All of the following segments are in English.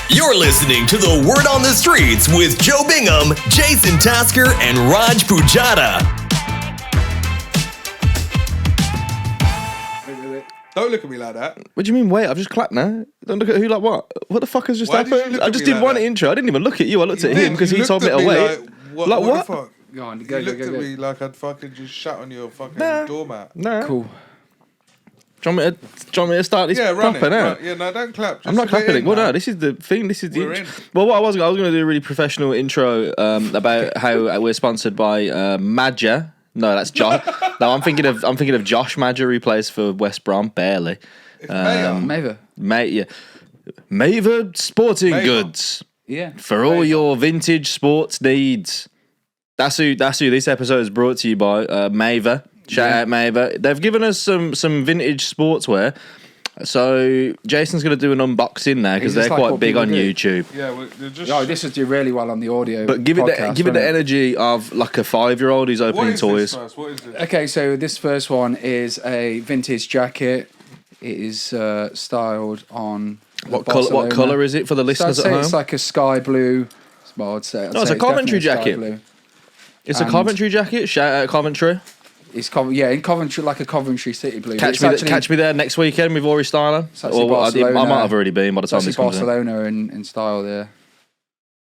You're listening to The Word on the Streets with Joe Bingham, Jason Tasker, and Raj Pujada. Don't look at me like that. What do you mean, wait? I've just clapped now. Don't look at who, like what? What the fuck has just Why did you happened? look I at just me did like one that? intro. I didn't even look at you. I looked at You him did. because You he told me looked to at wait. Like, Like what what? the fuck? Go on, You go, looked go, at go. me like I'd fucking just shat on your fucking Nah. doormat. No. Cool. Do you want me to start this Yeah, run it. proper now? Right. Yeah, no, don't clap. I'm not Just we're clapping it. in Well, now. no, this is the thing. This is the. We're in. Well, what I was going to do a really professional intro about how we're sponsored by Madja. No, that's Josh. No, I'm thinking of Josh Madja, who plays for West Brom, barely. It's Mayor. Maver. Mate, yeah. Maver Sporting Maver. Goods Yeah. for all your vintage sports needs. That's who this episode is brought to you by. Maver. Shout out Maver. They've given us some vintage sportswear. So Jason's going to do an unboxing now because Is they're this like quite what big people on do? YouTube. Yeah, they're just. Oh, this would do really well on the audio. But give it podcast, the wouldn't energy of like a 5-year-old who's what opening is toys. this first? What is this? Okay, so this first one is a vintage jacket. It is styled on What colour is it for the So I'd listeners at say home? it's like a sky blue. Well, I'd say. it's a Coventry definitely sky jacket. blue. It's a and- Coventry jacket. Shout out Coventry. It's in Coventry, like a Coventry City blue. Catch It's me, catch me there next weekend with Ori Styler. It's actually I Barcelona. might have already been by the time It's this actually comes in. Barcelona in style there.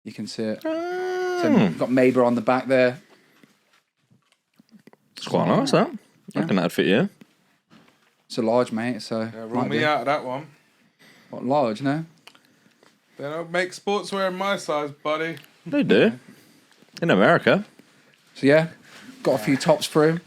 You can see it. So Mm. you've got Maber on the back there. It's quite nice, that. I reckon that'd fit you. It's a large, mate. So Yeah, rule might me be. out of that one. What, large? No. They don't make sportswear in my size, buddy. They do. In America. So yeah, got a few tops through.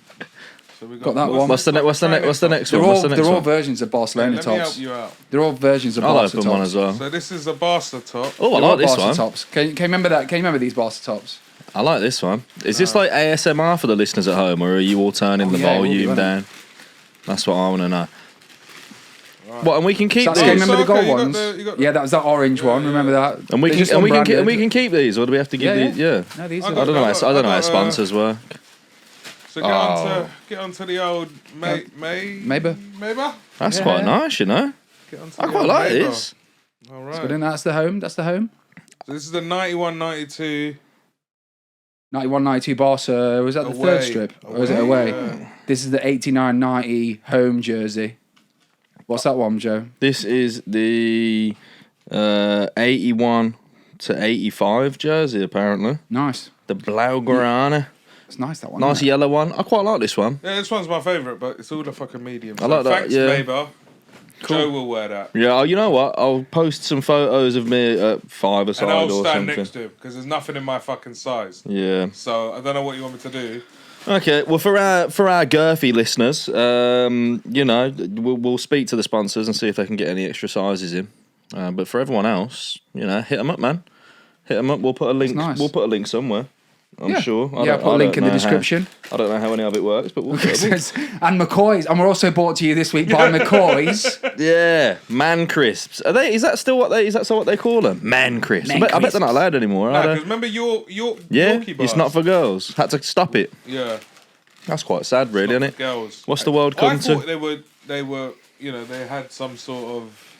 So we Got that one. What's the next They're one? What's the all next all one? versions of Barcelona Let me help tops. you out. They're all versions of I'll Barca open tops. one as well. So this is a Barca top. Oh, I They're all like this Barca one. tops. Can you remember that? Can you remember these Barca tops? I like this one. Is this like ASMR for the listeners at home, or are you all turning the yeah, it will be, volume won't it? down? That's what I want to know. What, and we can keep So these, remember the gold you got ones? you got Yeah, that was that orange one. Remember that? and we They're can just and we can keep, unbranded. and we can keep these, or do we have to give Yeah, these? Yeah. No, these I are. I don't know. I don't know how sponsors work. So Oh. get onto the old Maber. Maber. That's Yeah. quite nice, you know. Get onto I the quite old like Maber. this. All But right. then that's the home. That's the home. So this is the 91-92 91-92 Barca. Was that the away. third strip? Or was it away? Yeah. This is the 89-90 home jersey. What's that one, Joe? This is the 81 to 85 jersey, apparently. Nice. The Blaugrana. It's nice, that one. Nice isn't it? yellow one. I quite like this one. Yeah, this one's my favourite, but it's all the fucking medium. I like that, Thanks, yeah. Maber. Joe will wear that. Yeah, oh, you know what? I'll post some photos of me at 5 And aside I'll or stand something. next to him because there's nothing in my fucking size. Yeah. So I don't know what you want me to do. Okay. Well, for our girthy listeners, you know, we'll speak to the sponsors and see if they can get any extra sizes in. But for everyone else, you know, hit them up, man. Hit them up. We'll put a link. nice. We'll put a link somewhere. I'm Yeah. sure. Yeah, I'll put a link in the description. I don't know how any of it works, but we'll put it. And McCoy's. And we're also brought to you this week by McCoy's. Yeah, man crisps. Are they? Is that still what they? Is that still what they call them? Man crisps. I bet they're not crisps. allowed anymore. No, Are because they? remember your Yeah, Yorkie bars? it's not for girls. Had to stop it. Yeah, That's quite sad, really, isn't not it? for girls. What's the world I come thought to? they were, you know, they had some sort of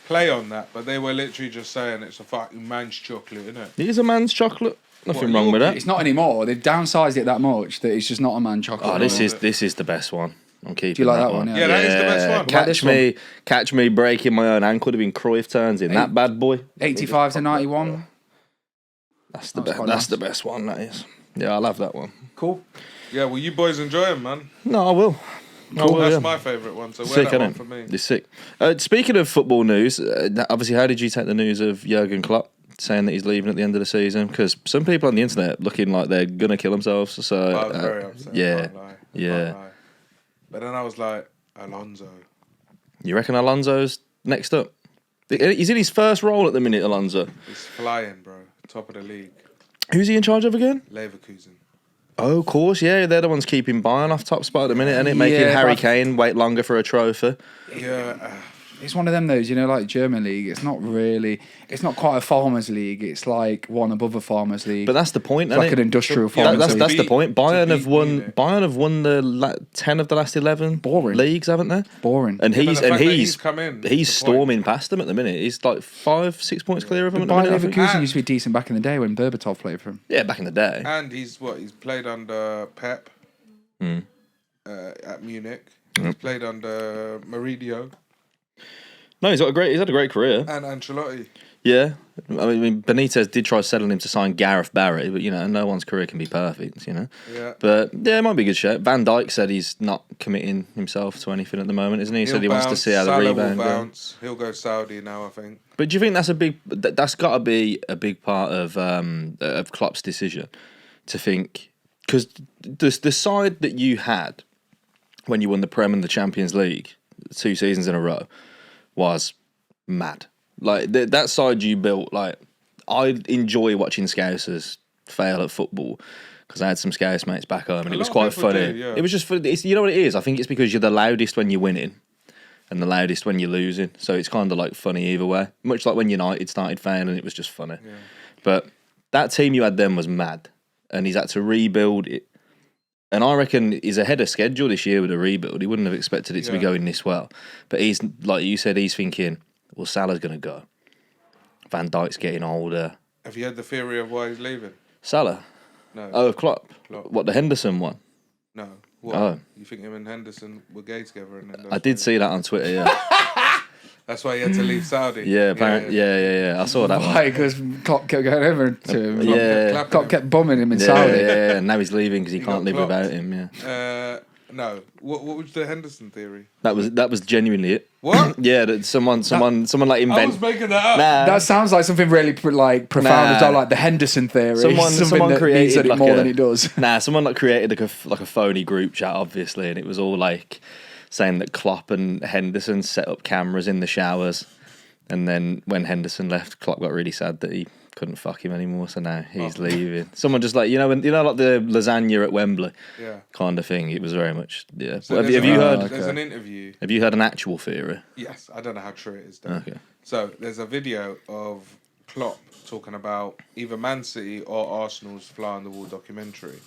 play on that, but they were literally just saying it's a fucking man's chocolate, isn't it? It is a man's chocolate. Nothing What, wrong with Yorkie? that. It's not anymore. They've downsized it that much that it's just not a man chocolate. Oh, this anymore. is the best one. I'm keeping. Do you like that one? Yeah, that is the best one. What about this Catch me breaking my own ankle. Would have been Cruyff turns in that bad boy. 85 to 91. That's the That's best. quite That's nice. the best one. That is. Yeah, I love that one. Cool. Yeah, well, you boys enjoy them, man. No, I will. That's my favourite one. So wear Sick, that one innit? for me. It's sick. Speaking of football news, obviously, how did you take the news of Jurgen Klopp saying that he's leaving at the end of the season? Because some people on the internet looking like they're gonna kill themselves. So I was very upset. yeah, Can't lie. yeah. Can't lie. But then I was like, Alonso. You reckon Alonso's next up? He's in his first role at the minute, Alonso. He's flying, bro. Top of the league. Who's he in charge of again? Leverkusen. Oh, of course, yeah. They're the ones keeping Bayern off top spot at the minute, and it making Yeah, Harry but- Kane wait longer for a trophy. Yeah. it's one of them those, like German league. It's not quite a farmers league. It's like one above a farmers league. But that's the point, it's like an industrial farmers league. That's the point. Bayern have won. Munich. Bayern have won the 10 of the last 11 leagues, haven't they? Boring. And he's come in. he's storming past them at the minute. He's like 5-6 points clear of them. Bayern at the minute, Leverkusen used to be decent back in the day when Berbatov played for him. yeah, back in the day. And he's played under Pep at Munich. He's played under Mourinho No, he's had a great career. and Ancelotti. Yeah, I mean Benitez did try selling him to sign Gareth Barry, but no one's career can be perfect, Yeah. But yeah, it might be a good shout. Van Dijk said he's not committing himself to anything at the moment, isn't he? He said he wants to see how the Salah rebound will goes. bounce. He'll go Saudi now, I think. But do you think that's got to be a big part of Klopp's decision to think, because the side that you had when you won the Prem and the Champions League 2 seasons in a row was mad. Like that side you built, like I enjoy watching Scousers fail at football because I had some Scouse mates back home and it was quite funny. Do, yeah. It was just funny. You know what it is? I think it's because you're the loudest when you're winning and the loudest when you're losing. So it's kind of like funny either way. Much like when United started failing, it was just funny. Yeah. But that team you had then was mad, and he's had to rebuild it. And I reckon he's ahead of schedule this year with a rebuild. He wouldn't have expected it to be going this well. But he's, like you said, he's thinking, well, Salah's going to go. Van Dijk's getting older. Have you heard the theory of why he's leaving? Salah? No. Oh, Klopp. Klopp. What, the Henderson one? No. What? Oh. You think him and Henderson were gay together? And then I did see that on Twitter, yeah. That's why he had to leave Saudi. Yeah, apparently. Yeah. I saw that one. Why? Because Klopp kept going over to him. Yeah. Klopp kept bumming him in Yeah, Saudi. yeah. Now he's leaving because he can't got live clocked. without him, yeah. No. What was the Henderson theory? That was genuinely it. What? Yeah, that someone like I invent. was making that up. Nah. That sounds like something really profound Nah. as well, like the Henderson theory. Someone that created means it like more a, than it does. Nah, someone like created like a phony group chat, obviously, and it was all like saying that Klopp and Henderson set up cameras in the showers, and then when Henderson left, Klopp got really sad that he couldn't fuck him anymore, so now he's leaving. Someone just like like the lasagna at Wembley, kind of thing. It was very much So have you heard? There's an interview. Have you heard an actual theory? Yes, I don't know how true it is though. Okay. So there's a video of Klopp talking about either Man City or Arsenal's Fly on the Wall documentary,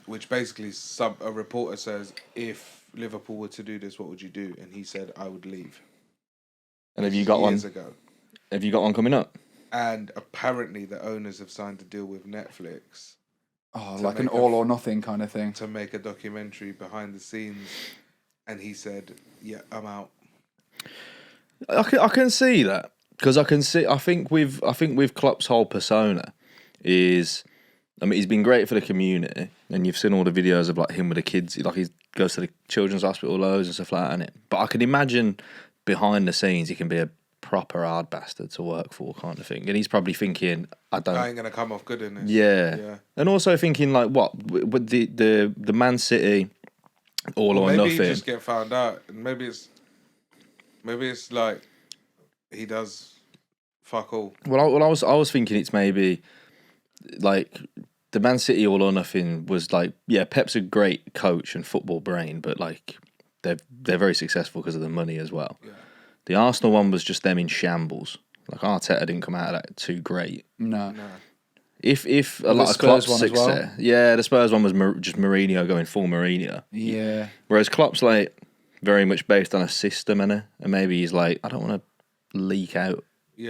which basically a reporter says, if Liverpool were to do this, what would you do? And he said, I would leave. And have you got one? Years ago. Have you got one coming up? And apparently the owners have signed a deal with Netflix Oh, to like an make all or nothing kind of thing. to make a documentary behind the scenes. And he said, yeah, I'm out. I can see that because I think with Klopp's whole persona is, I mean, he's been great for the community, and you've seen all the videos of like him with the kids, like he goes to the children's hospital loads and stuff like that, innit? But I can imagine behind the scenes he can be a proper hard bastard to work for, kind of thing, and he's probably thinking, I I don't. ain't gonna come off good in this. Yeah, and also thinking like, what with the Man City all or Maybe nothing. he just get found out, and maybe it's like he does fuck all. Well, I was thinking it's maybe like the Man City all or nothing was like, yeah, Pep's a great coach and football brain, but like they're very successful because of the money as well. Yeah. The Arsenal one was just them in shambles. Like Arteta didn't come out of that too great. No. If a Well, lot the of Klopp's Spurs one as well. success, yeah, the Spurs one was just Mourinho going full Mourinho. Yeah. Whereas Klopp's like very much based on a system, and maybe he's like, I don't want to leak out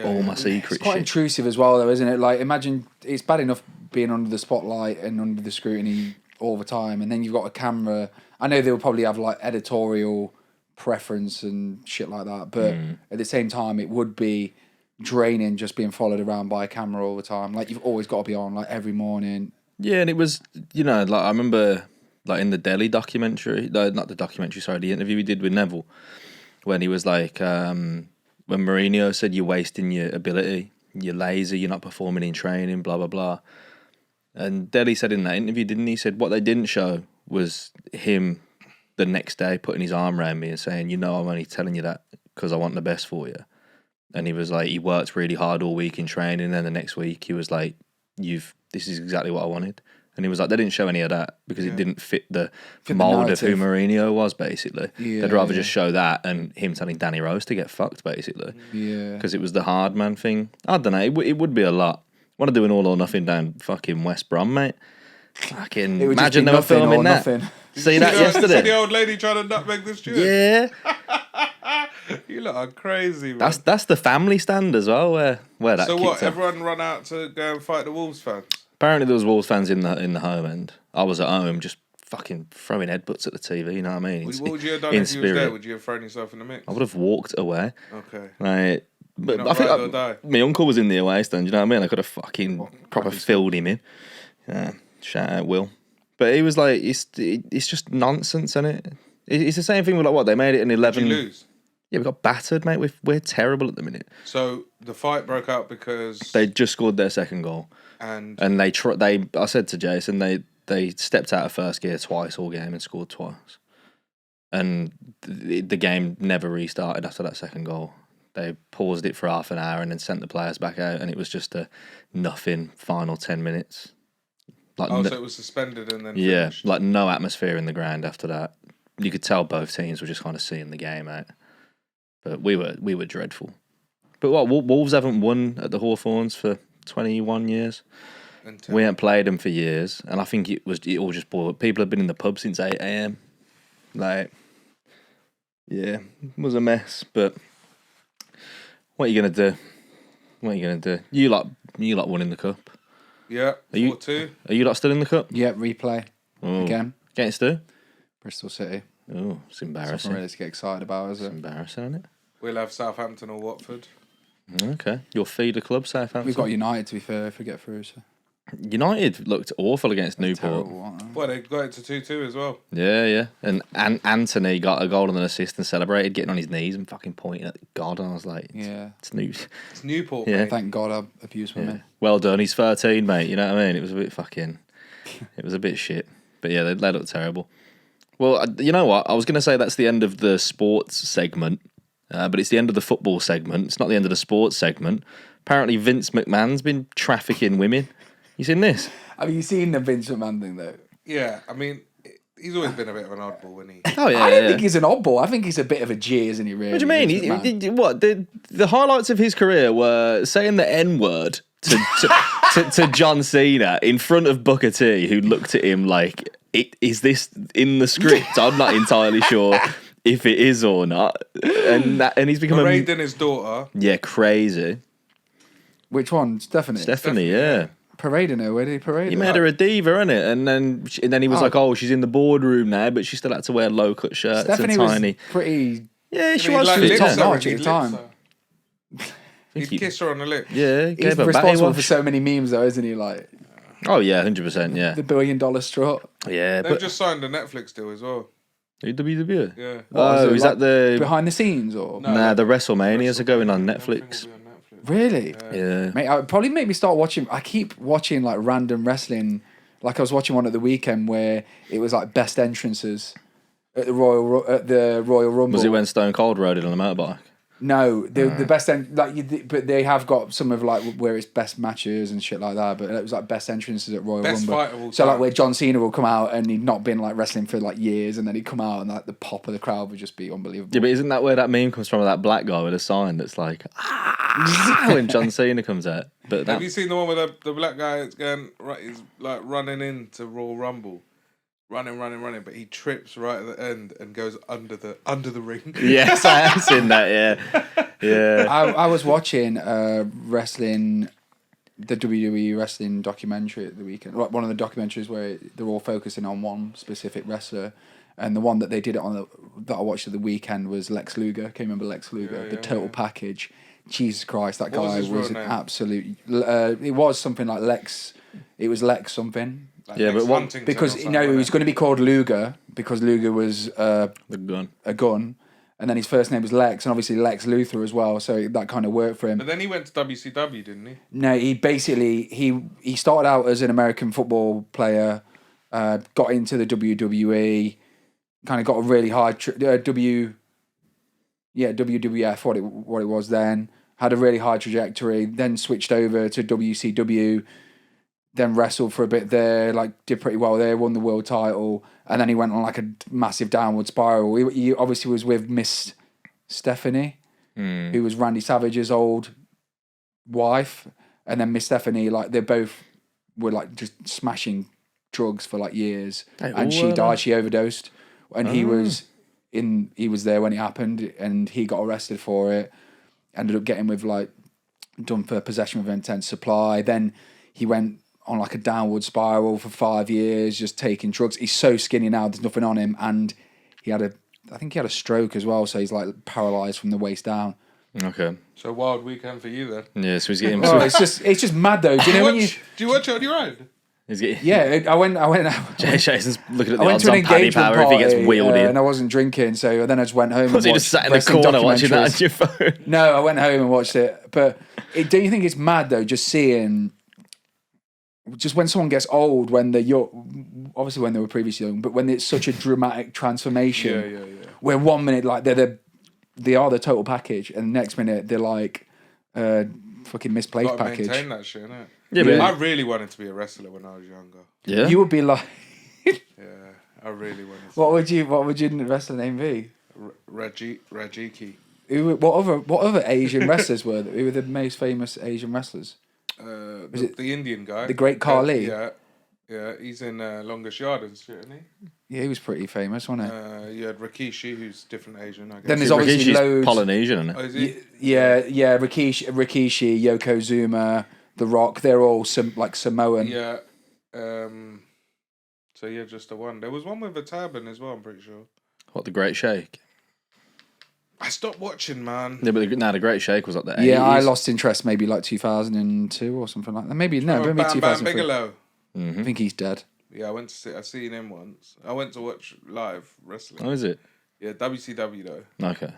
all my secret It's quite shit. intrusive as well, though, isn't it? Like, imagine it's bad enough being under the spotlight and under the scrutiny all the time, and then you've got a camera. I know they'll probably have like editorial preference and shit like that, but at the same time, it would be draining just being followed around by a camera all the time. Like, you've always got to be on, like, every morning. Yeah, and it was, like I remember, like in the Delhi documentary, not the documentary, sorry, the interview we did with Neville, when he was like, when Mourinho said you're wasting your ability, you're lazy, you're not performing in training, blah, blah, blah. And Delhi said in that interview, didn't he? Said what they didn't show was him the next day putting his arm around me and saying, I'm only telling you that because I want the best for you. And he was like, he worked really hard all week in training, and then the next week he was like, this is exactly what I wanted. And he was like, they didn't show any of that because it didn't fit the the mold of who narrative. Mourinho was, basically. Yeah, They'd rather yeah. just show that and him telling Danny Rose to get fucked, basically. Yeah. Because it was the hard man thing. I don't know. It would be a lot. Want to do an all or nothing down fucking West Brom, mate? Fucking It would just imagine be they were nothing or filming that. nothing. See that See the yesterday? old lady trying to nutmeg the steward? Yeah. You lot are crazy, man. That's the family stand as well, where that So kicked what? off. Everyone run out to go and fight the Wolves fans? Apparently there was Wolves fans in the home end. I was at home just fucking throwing headbutts at the TV, you know what I mean? What would you have done in if you was there? spirit. Would you have thrown yourself in the mix? I would have walked away. Okay. Like, but You're I not think ride or die. my uncle was in the away stand, you know what I mean? I could have fucking proper filled him in. Yeah, shout out Will. But he was like, it's just nonsense, isn't it? It's the same thing with like what they made it in 11. Did you lose? Yeah, we got battered, mate. We're terrible at the minute. So the fight broke out because They just scored their second goal, and and I said to Jason, they stepped out of first gear twice all game and scored twice, and the game never restarted after that second goal. They paused it for half an hour and then sent the players back out, and it was just a nothing final 10 minutes. Like so it was suspended and then yeah, finished. like no atmosphere in the ground after that. You could tell both teams were just kind of seeing the game out. But we were dreadful. But what, Wolves haven't won at the Hawthorns for 21 years. We haven't played them for years, and I think it all just boiled. People have been in the pub since 8 a.m. Like, yeah, it was a mess. But what are you gonna do? What are you gonna do? You lot won in the cup. Yeah, 4-2. Are you lot still in the cup? Yeah, replay Oh. again. Against who? Bristol City. Oh, it's embarrassing. Something really to get excited about, is It's it? embarrassing, isn't it? We'll have Southampton or Watford. Okay, your feeder club, Southampton. We've got United, to be fair, if we get through. So. United looked awful against Newport. Terrible, aren't they? Well, they got it to 2-2 as well. Yeah. And Anthony got a goal and an assist and celebrated, getting on his knees and fucking pointing at God. And I was like, Yeah. it's news. It's Newport, Yeah. mate. Thank God I abused women. Well done. He's 13, mate. You know what I mean? It was a bit fucking. It was a bit shit. But yeah, they looked terrible. Well, you know what? I was going to say that's the end of the sports segment, but it's the end of the football segment. It's not the end of the sports segment. Apparently, Vince McMahon's been trafficking women. You seen this? Have you seen the Vince McMahon thing, though? Yeah, I mean, he's always been a bit of an oddball, when he. Oh yeah. I don't think he's an oddball. I think he's a bit of a G, isn't he, really? What do you mean? Vince McMahon? What the highlights of his career were saying the N word to John Cena in front of Booker T, who looked at him like, "Is this in the script?" I'm not entirely sure if it is or not. And he's become Parading his daughter. yeah, crazy. Which one? Stephanie? Stephanie, yeah. Parading her. Where did he parade He her? made her a diva, innit? And then he was like, "Oh, she's in the boardroom now, but she still had to wear low cut shirts Stephanie and was tiny." pretty... Yeah, she He'd was. like She was lips top her, top-notch he'd at the lips time. her. think He'd kiss her on the lips. Yeah, He's gave her responsible for backwash. so many memes, though, isn't he? Like, Oh yeah, 100%. Yeah, the $1 billion strut. yeah. They've But just signed a Netflix deal as well. WWE. Yeah. What, Oh, it is like that the? behind the scenes, or... Nah, the WrestleManias are going on Netflix. Everything will be on Netflix. Really? Yeah. Mate, it probably make me start watching... I keep watching, like, random wrestling. Like, I was watching one at the weekend where it was, like, best entrances at the Royal Rumble. Was it when Stone Cold rode it on a motorbike? No, the best but they have got some of like where it's best matches and shit like that. But it was like best entrances at Royal Best Rumble. fight of all So like time. where John Cena will come out and he'd not been like wrestling for like years, and then he'd come out and like the pop of the crowd would just be unbelievable. Yeah, but isn't that where that meme comes from? That black guy with a sign that's like, "Ah," when John Cena comes out. But Have you seen the one with the black guy that's going, right, he's like running into Royal Rumble? Running, but he trips right at the end and goes under the ring. Yes, I have seen that. Yeah. I was watching wrestling, the WWE wrestling documentary at the weekend. Like one of the documentaries where they're all focusing on one specific wrestler, and the one that they did it on that I watched at the weekend was Lex Luger. Can you remember Lex Luger? The Total Package. Jesus Christ, that What was guy his real was an name? absolute. It was something like Lex. It was Lex something. Like Yeah, Lex but what- Huntington Because or you something know like he was that. going to be called Luger because Luger was The gun. a gun, and then his first name was Lex, and obviously Lex Luthor as well. So that kind of worked for him. But then he went to WCW, didn't he? No, he basically he started out as an American football player, got into the WWE, kind of got a really hard WWF what it was then. Had a really high trajectory, then switched over to WCW. then wrestled for a bit there, like did pretty well there, won the world title, and then he went on like a massive downward spiral. He obviously was with Miss Stephanie, who was Randy Savage's old wife, and then Miss Stephanie, like they both were like just smashing drugs for like years, and she died. She overdosed, and he was there when it happened, and he got arrested for it. Ended up getting done for possession with intent to supply. Then he went on like a downward spiral for 5 years, just taking drugs. He's so skinny now, there's nothing on him, and I think he had a stroke as well, so he's like paralyzed from the waist down. Okay. So wild weekend for you then. Yeah, so he's getting. Oh, it's just mad though. Do you know when you? Do you watch it on your own? He's getting. Yeah, I went. Jason's looking at the I went odds to an on Paddy engagement Power if he gets party, wheeled in. and I wasn't drinking, so then I just went home. Was he and just sat in the wrestling corner watching that on documentaries. your phone? No, I went home and watched it. But don't you think it's mad though, just seeing, just when someone gets old, when they're young, obviously when they were previously young, but when it's such a dramatic transformation, where 1 minute like they are the total package, and the next minute they're like fucking misplaced Gotta package. maintain that shit, innit? Yeah, but I really wanted to be a wrestler when I was younger. yeah. You would be like, Yeah, I really wanted to. what would your wrestler name be? Rajiki. What other Asian wrestlers were there? Who were the most famous Asian wrestlers? The Indian guy. the Great Khali? Yeah, he's in Longest Yard and shit, isn't he? Yeah, he was pretty famous, wasn't he? You had Rikishi, who's different Asian, I guess. Then there's obviously Rikishi's loads. Polynesian, isn't Oh, it? is he? Yeah, Rikishi, Yokozuna, The Rock, they're all like Samoan. Yeah. So yeah, just the one. There was one with a turban as well, I'm pretty sure. What, the Great Shake? I stopped watching, man. Yeah, but the Great Shake was like the 80s. Yeah, I lost interest maybe like 2002 or something like that. Maybe Bam 2003. Bigelow. I think he's dead. Yeah, I seen him once. I went to watch live wrestling. Oh, is it? Yeah, WCW though. Okay.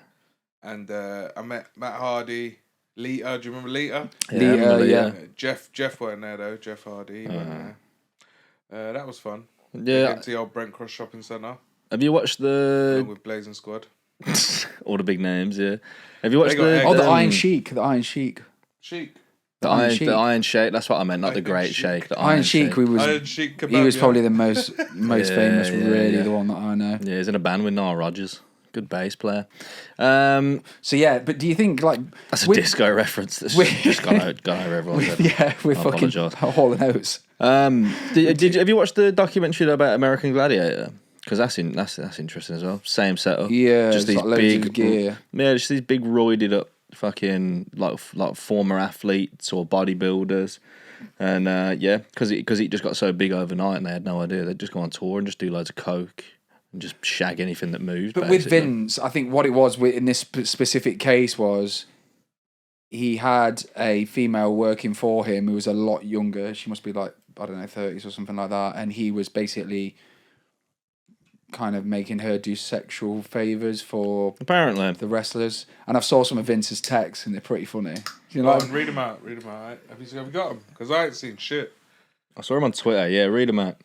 And I met Matt Hardy, Lita. Do you remember Lita? Lita, yeah. Jeff weren't there though. Jeff Hardy. He weren't there. That was fun. Yeah. Went to the old Brent Cross Shopping Centre Have you watched along with Blazing Squad. all the big names? Yeah. Have you watched They got the? eggs. The Iron Sheik. The Iron Sheik. Sheik. The Iron Shake. That's what I meant, not the Iron Great Sheik. Shake. The Iron Sheik. He Iron Sheik Kebab, was yeah. probably the most famous. yeah, Really, yeah. the one that I know. Yeah, he's in a band with Nile Rodgers. Good bass player. So yeah, but do you think like That's a with- disco reference that's just gone over everyone's head. Yeah, we're I fucking apologise. Hall and Oates. Have you watched the documentary about American Gladiator? Because that's interesting as well. Same setup. Yeah, just it's these like loads big of gear. Yeah, just these big roided up fucking like former athletes or bodybuilders, and because it just got so big overnight and they had no idea. They'd just go on tour and just do loads of coke and just shag anything that moves. But basically. with Vince, I think what it was in this specific case was he had a female working for him who was a lot younger. She must be like, I don't know, 30s or something like that. And he was basically kind of making her do sexual favours for apparently the wrestlers. And I've saw some of Vince's texts and they're pretty funny. You know, Go on, read them out. Right? Have you got them? Because I ain't seen shit. I saw him on Twitter. Yeah, read him out.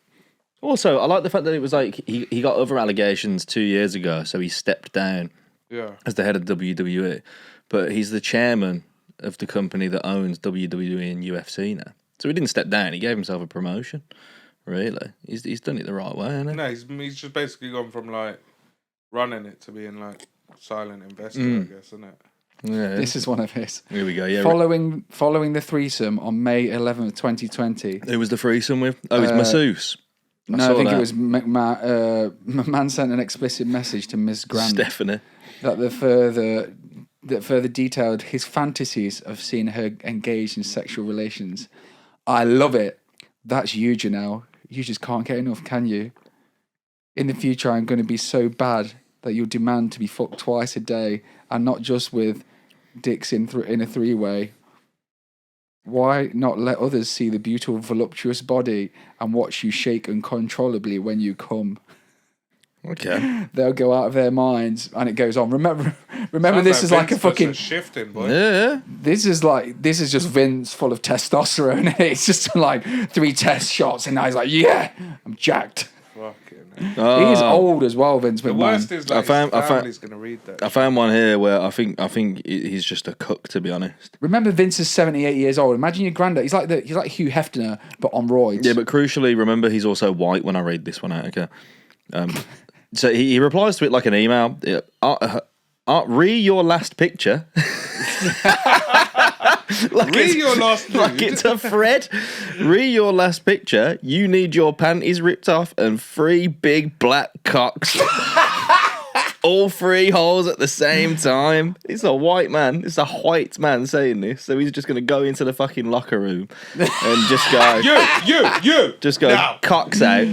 Also, I like the fact that it was like he got other allegations 2 years ago, so he stepped down Yeah. as the head of WWE, but he's the chairman of the company that owns WWE and UFC now. So he didn't step down; he gave himself a promotion. Really, he's done it the right way, hasn't he? No, he's just basically gone from like running it to being like silent investor, I guess, isn't it? Yeah. this is one of his. Here we go. Yeah. Following the threesome on May 11th, 2020. Who was the threesome with? Oh, it's masseuse. I saw think that. it was man sent an explicit message to Ms. Grant Stephanie. that further detailed his fantasies of seeing her engaged in sexual relations. I love it. That's you, Janelle. You just can't get enough, can you? In the future, I'm going to be so bad that you'll demand to be fucked twice a day, and not just with dicks in a three-way. Why not let others see the beautiful, voluptuous body and watch you shake uncontrollably when you come? Okay. They'll go out of their minds, and it goes on. Remember, Sounds this is like a Vince puts fucking. shifting, boy. Yeah. This is just Vince full of testosterone. It's just like 3 test shots, and now he's like, yeah, I'm jacked. Fucking He is old as well, Vince The McMahon. worst is like his family's going to read that. I found one here where I think he's just a cook, to be honest. Remember, Vince is 78 years old. Imagine your granddad. He's like Hugh Hefner, but on roids. Yeah, but crucially, remember he's also white when I read this one out. Okay, so he replies to it like an email. Re your last picture. Read your last nude. Like it's a thread. Re your last picture. You need your panties ripped off and 3 big black cocks. All 3 holes at the same time. It's a white man. It's a white man saying this. So he's just going to go into the fucking locker room and just go. You. Just go now. cocks out.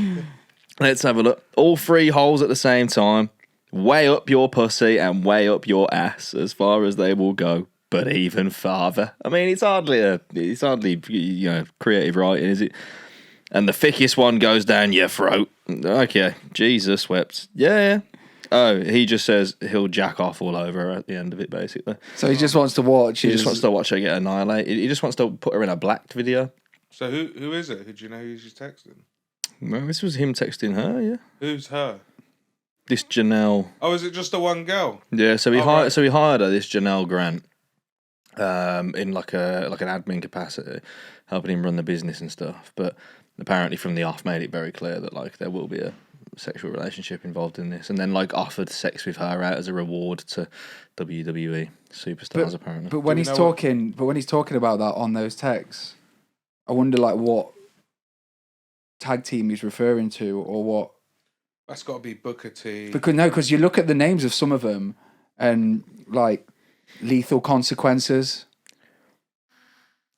Let's have a look. All 3 holes at the same time. Way up your pussy and way up your ass as far as they will go, but even farther. I mean, it's hardly creative writing, is it? And the thickest one goes down your throat. Okay, Jesus wept. Yeah. Oh, he just says he'll jack off all over her at the end of it, basically. So he just wants to watch. He just wants to watch her get annihilated. He just wants to put her in a blacked video. So who is it? Who do you know who she's texting? Well, this was him texting her, yeah. Who's her? This Janelle. Oh, is it just the one girl? Yeah, so he right. hired her, this Janelle Grant, in like an admin capacity, helping him run the business and stuff. But apparently, from the off, made it very clear that like there will be a sexual relationship involved in this, and then like offered sex with her out as a reward to WWE superstars. Apparently, But when he's talking about that on those texts, I wonder like what tag team he's referring to, or what. That's got to be Booker T. Because you look at the names of some of them, and like Lethal Consequences,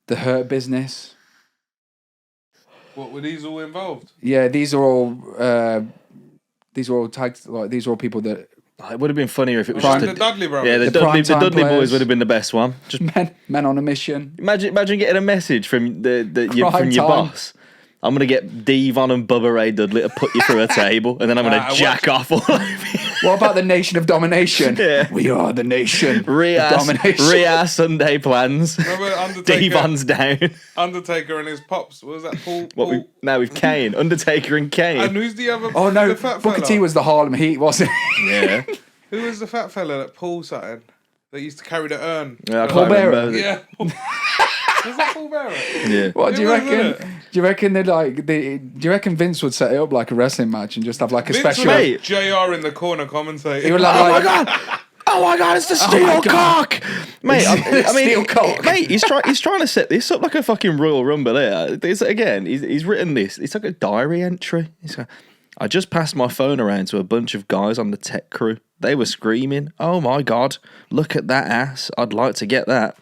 The Hurt Business. What were these all involved? Yeah, these are all tags. Like these are all people that. it would have been funnier if it was Prime, just the Dudley brothers. Yeah, the Dudley boys would have been the best one. Just men on a mission. imagine getting a message from from your Prime time. boss. I'm going to get Devon and Bubba Ray Dudley to put you through a table, and then I'm going to jack off all over you. What about the Nation of Domination? Yeah. We are the nation of Re-ass domination. Sunday plans. Remember Undertaker? Devon's down. Undertaker and his pops. What was that? Paul? Now with Kane. Undertaker and Kane. And who's the other? Oh no, the fat Booker fella? T was the Harlem Heat, wasn't he? Yeah. Who was the fat fella that Paul something? That used to carry the urn. I Paul can't remember. Bearer. Yeah. Was that Paul Bearer? Yeah. What do you It was, reckon? wasn't Do you reckon they do you reckon Vince would set it up like a wrestling match and just have like a Vince special? would Mate. have JR in the corner commentating. He would have like, Oh my god, it's the my steel God. cock! Mate, I mean, Steel cock. Mate, he's trying to set this up like a fucking Royal Rumble here. He's written this. It's like a diary entry. He's like, I just passed my phone around to a bunch of guys on the tech crew. They were screaming, "Oh my god, look at that ass. I'd like to get that."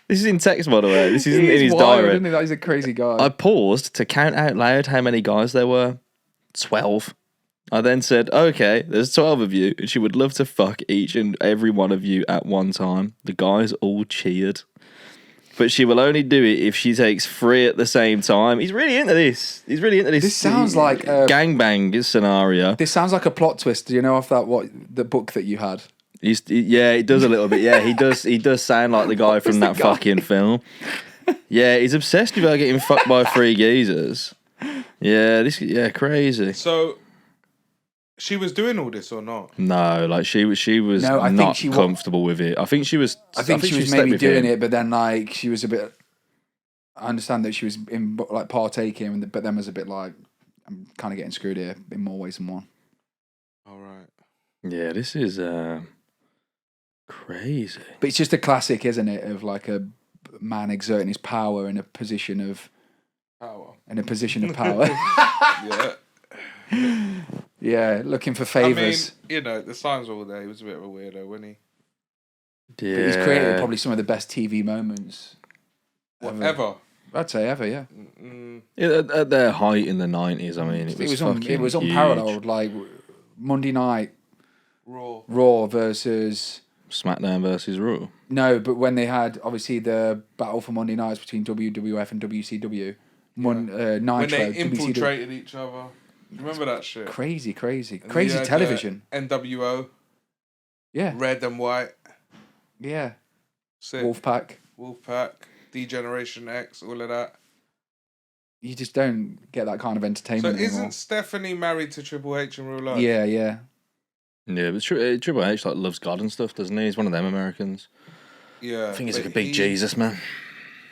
This is in text, by the way. This isn't in his wild, diary. isn't he? He's a crazy guy. I paused to count out loud how many guys there were. 12. I then said, okay, there's 12 of you, and she would love to fuck each and every one of you at one time. The guys all cheered. But she will only do it if she takes 3 at the same time. He's really into this. This sounds like a gangbang scenario. This sounds like a plot twist. Do you know off that the book that you had? Yeah, it does a little bit. Yeah, he does sound like the guy from that fucking film. Yeah, he's obsessed with her getting fucked by 3 geezers. Yeah, crazy. So, she was doing all this or not? No, like she was No, I think not she comfortable with it. I think she was maybe slept doing with him. it, but then like she was a bit. I understand that she was in like partaking, but then was a bit like, I'm kind of getting screwed here in more ways than one. All right. Yeah, this is crazy. But it's just a classic, isn't it, of like a man exerting his power in a position of Power. power. Yeah. Yeah, looking for I mean, favours. the signs all day. He was a bit of a weirdo, wasn't he? Yeah, But he's created probably some of the best TV moments Ever. I'd say ever, yeah. Yeah, at their height in the 90s. I mean, it was huge. unparalleled. Like Monday night Raw versus SmackDown versus Raw. no, but when they had obviously the battle for Monday nights between WWF and WCW, Nitro, When they WCW. infiltrated each other. Remember that shit? Crazy And you had, television. NWO, Yeah, red and white, yeah. sick. Wolfpack. Wolfpack, D-Generation X, all of that. you just don't get that kind of So entertainment anymore. isn't Stephanie married to Triple H in real life? Yeah, yeah. Yeah, but Triple H like loves God and stuff, doesn't he? He's one of them Americans. Yeah. I think he's but like a big Jesus man.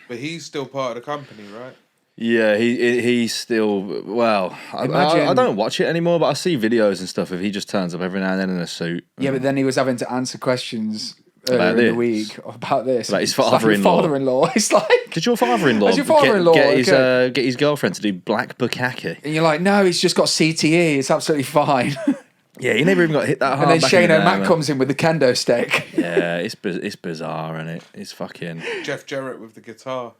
But he's still part of the company, right? Yeah, he's still well. I don't watch it anymore, but I see videos and stuff. If he just turns up every now and then in a suit. Yeah, but then he was having to answer questions earlier in the week about this. About his It's like your father-in-law. father-in-law. It's like, Did your father-in-law As your father-in-law, get his girlfriend to do black bukkake? and you're like, no, he's just got CTE. It's absolutely fine. Yeah, he never even got hit that hard. And then back Shane in the day, O'Mac man. comes in with the kendo stick. Yeah, it's bizarre, isn't it? It's fucking. Jeff Jarrett with the guitar.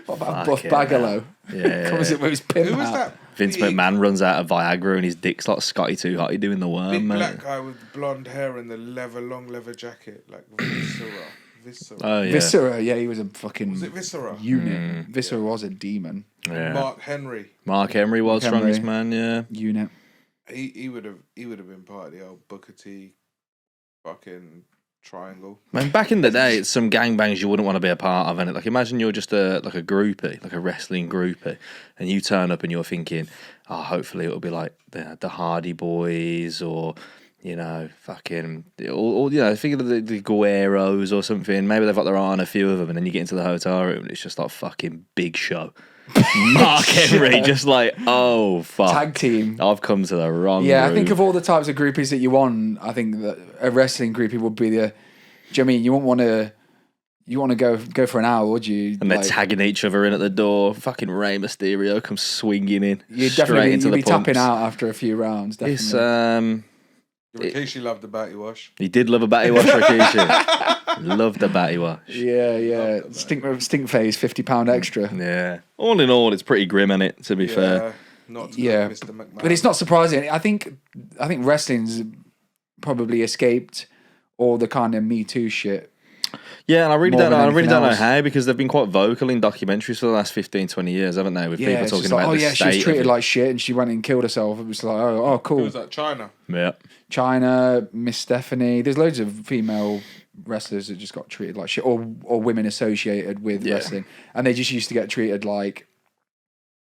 What about Fucking Buff Bagalow? Yeah. Comes in with his pimp Who was hat. that? Vince big, McMahon runs out of Viagra and his dick's like Scotty Too Hotty doing the worm, Big mate. black guy with blonde hair and the long leather jacket, like Viscera. Oh yeah. Viscera, yeah, he was a fucking Was it Viscera? unit. Viscera was a demon. Yeah. Mark Henry. Mark Henry was Mark strongest Henry. man. Yeah. Unit. He would have been part of the old Booker T fucking triangle. Man, back in the day, it's some gangbangs you wouldn't want to be a part of, and like imagine you're just a groupie, like a wrestling groupie, and you turn up and you're thinking, oh, hopefully it'll be like the Hardy Boys or fucking or think of the Guerreros or something. Maybe they've got their eye on a few of them, and then you get into the hotel room and it's just like fucking Big Show. Mark Henry, just like, oh fuck, Tag team. I've come to the wrong. Yeah, room. I think of all the types of groupies that you want, I think that a wrestling groupie would be the. Do you know what I mean? You wouldn't want to. You want to go for an hour, would you? And they're tagging each other in at the door. Fucking Rey Mysterio comes swinging in. You'd straight definitely into you'd the be tapping pumps. out after a few rounds. Definitely. It's Rikishi loved the batty wash. he did love a batty wash, Rikishi. Loved the batty wash. Yeah. Stink phase, £50 extra. Yeah. All in all, it's pretty grim, isn't it? To be fair. Not to Yeah, Mr. McMahon. but it's not surprising. I think wrestling's probably escaped all the kind of Me Too shit. Yeah, and I really More don't know. than I really anything don't know else. how, because they've been quite vocal in documentaries for the last 15, 20 years, haven't they? With people it's talking just like, about the she was state treated of it. like shit and she went and killed herself. It was like, oh, Who cool. was that? China. Yeah. China, Miss Stephanie. There's loads of female wrestlers that just got treated like shit, or women associated with wrestling, and they just used to get treated like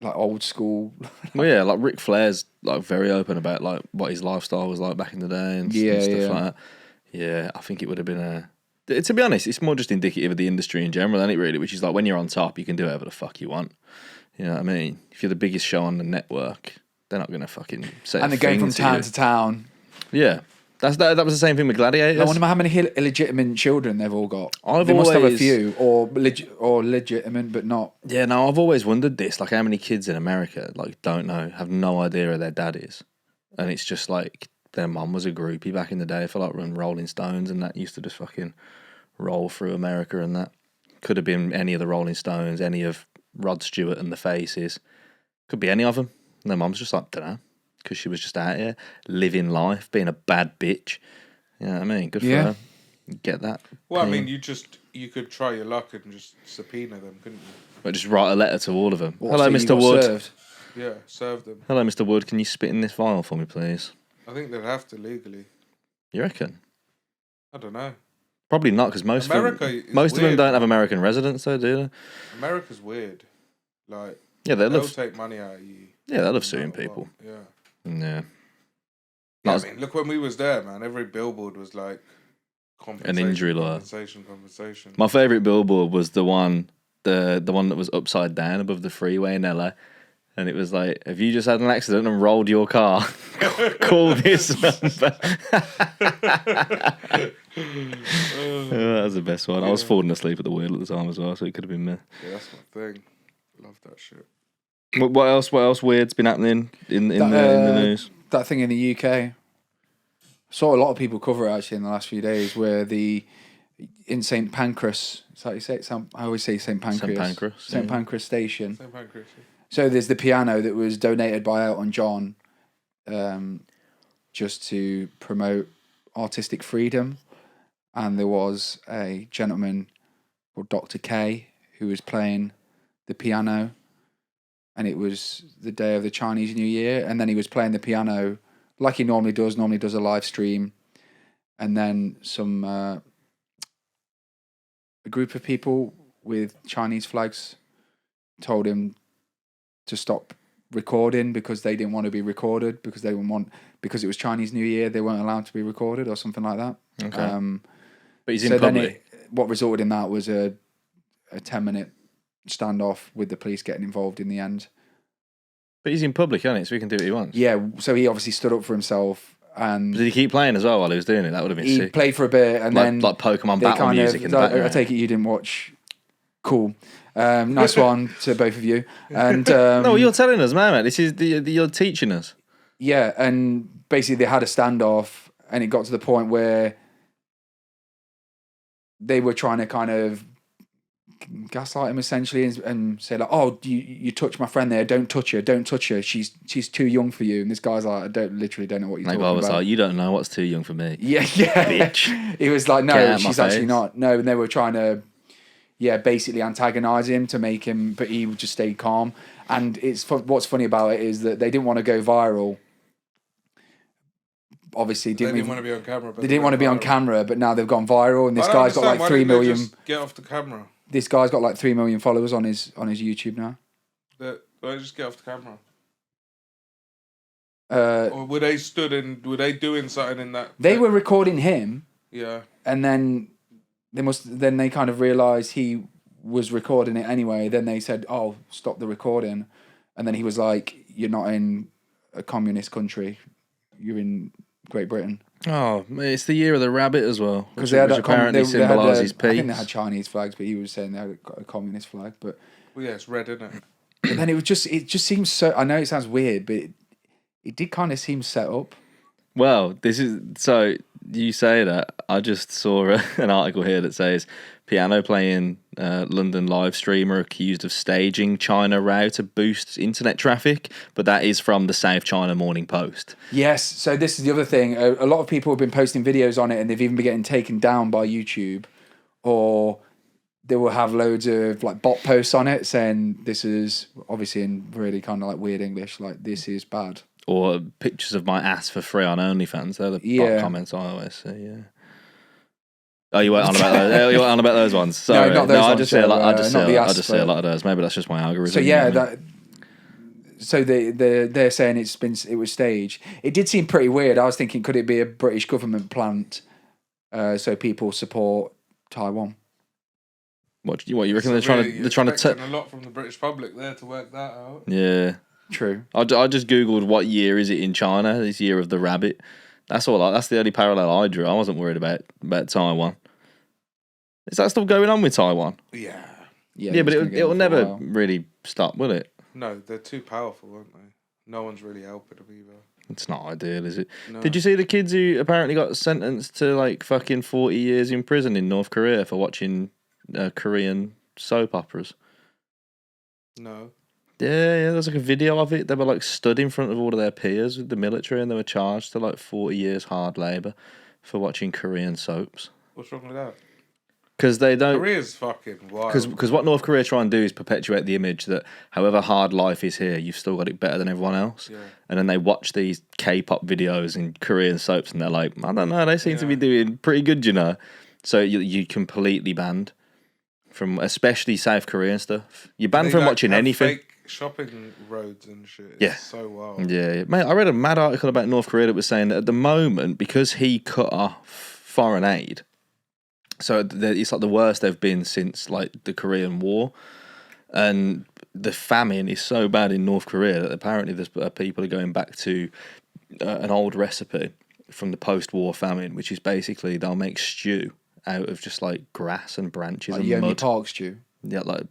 old school. Well, yeah, like Ric Flair's like very open about like what his lifestyle was like back in the day and stuff like that. Yeah, I think it would have been to be honest, it's more just indicative of the industry in general, isn't it, really? Which is like when you're on top, you can do whatever the fuck you want. You know what I mean? If you're the biggest show on the network, they're not going to fucking say And they're going from town to town. Yeah. That was the same thing with Gladiators. I wonder how many illegitimate children they've all got. I've They must have a always- few, or legitimate, but not. Yeah, no, I've always wondered this, like how many kids in America like don't know, have no idea who their dad is. And it's just like their mum was a groupie back in the day for like Rolling Stones, and that used to just fucking roll through America, and that could have been any of the Rolling Stones, any of Rod Stewart and the Faces. Could be any of them. And their mum's just like, dunno, because she was just out here living life, being a bad bitch. You know what I mean? Good for her. Get that. Well, I pain. mean, you could try your luck and just subpoena them, couldn't you? But just write a letter to all of them. What, Hello, so you Mr. got Wood. served? Yeah, serve them. Hello, Mr. Wood. Can you spit in this vial for me, please? I think they'd have to legally. You reckon? I don't know. Probably not, because most America of them, is most of them weird, don't have man. American residents, though, do they? America's weird. Like, Yeah, they they'll love. take money out of you. Yeah, they love no suing matter people. what. Yeah. Yeah. Yeah, Not I mean, look, when we was there, man, every billboard was like injury lawyer. Compensation. My favourite billboard was the one that was upside down above the freeway in LA. And it was like, have you just had an accident and rolled your car? Call this number. That was the best one. I was falling asleep at the wheel at the time as well, so it could have been me. Yeah, that's my thing. Love that shit. What else? What else weird's been happening in the news? That thing in the UK. Saw a lot of people cover it actually in the last few days, where in St Pancras, is that how you say it? I always say St Pancras. St Pancras, St yeah. Pancras Station. Same pancreas. So there's the piano that was donated by Elton John, just to promote artistic freedom, and there was a gentleman called Dr. K who was playing the piano, and it was the day of the Chinese New Year, and then he was playing the piano like he normally does a live stream, and then a group of people with Chinese flags told him to stop recording because they didn't want to be recorded because because it was Chinese New Year, they weren't allowed to be recorded or something like that. Okay. But he's in so public. then what resulted in that was a 10-minute standoff with the police getting involved in the end. But he's in public, isn't he? So he can do what he wants. Yeah, so he obviously stood up for himself. And did he keep playing as well while he was doing it? That would have been sick. He played for a bit, and then like Pokemon battle music in the I background. take it you didn't watch. Cool, nice one to both of you. And no, you're telling us, man. This is you're teaching us. Yeah, and basically they had a standoff, and it got to the point where they were trying to kind of gaslight him essentially and say like, "Oh, you touched my friend there. Don't touch her. She's too young for you." And this guy's like, literally don't know what you're talking about. I was like, "You don't know what's too young for me." Yeah, bitch. He was like, "No, she's actually not." No, and they were trying to, basically antagonize him to make him, but he would just stay calm. And what's funny about it is that they didn't want to go viral. Obviously, they didn't want to be on camera. They didn't want to be on camera, but now they've gone viral, and this guy's got like 3 million. Just get off the camera. This guy's got like 3 million followers on his YouTube now. Why just get off the camera? Or were they doing something in that? They were recording him. Yeah. And then they kind of realised he was recording it anyway. Then they said, "Oh, stop the recording," and then he was like, "You're not in a communist country. You're in Great Britain." Oh, it's the year of the rabbit as well, because which apparently symbolises peace. I think they had Chinese flags, but he was saying they had a communist flag. But it's red, isn't it? But then it just seems so. I know it sounds weird, but it did kind of seem set up. Well, this is so. You say that. I just saw an article here that says piano playing London live streamer accused of staging China row to boost internet traffic, but that is from the South China Morning Post. Yes, so this is the other thing. A lot of people have been posting videos on it, and they've even been getting taken down by YouTube, or they will have loads of like bot posts on it saying this is obviously in really kind of like weird English, like this is bad. Or pictures of my ass for free on OnlyFans. They're the bot comments I always see. Yeah. Oh, you weren't on about those. You weren't on about those ones. Sorry. No, not those ones. I just see a lot of those. Maybe that's just my algorithm. So yeah, so they're saying it was staged. It did seem pretty weird. I was thinking, could it be a British government plant? So people support Taiwan. What you reckon they're trying to take a lot from the British public there to work that out. Yeah. True. I just googled what year is it in China? This year of the rabbit. That's all. That's the only parallel I drew. I wasn't worried about Taiwan. Is that still going on with Taiwan? Yeah. Yeah, but it'll never really stop, will it? No, they're too powerful, aren't they? No one's really helping them either. It's not ideal, is it? No. Did you see the kids who apparently got sentenced to like fucking 40 years in prison in North Korea for watching Korean soap operas? No. Yeah, there's like a video of it. They were like stood in front of all of their peers with the military, and they were charged to like 40 years hard labour for watching Korean soaps. What's wrong with that? Because they don't. Korea's fucking wild. Because what North Korea try and do is perpetuate the image that however hard life is here, you've still got it better than everyone else. Yeah. And then they watch these K-pop videos in Korean soaps, and they're like, I don't know, they seem to be doing pretty good, you know. So you completely banned from, especially South Korean stuff. You're banned from watching anything. Fake shopping roads and shit. It's so wild. Yeah, mate. I read a mad article about North Korea that was saying that at the moment, because he cut off foreign aid, so it's like the worst they've been since like the Korean War, and the famine is so bad in North Korea that apparently there's people are going back to an old recipe from the post-war famine, which is basically they'll make stew out of just like grass and branches and mud. Park stew. Yeah, like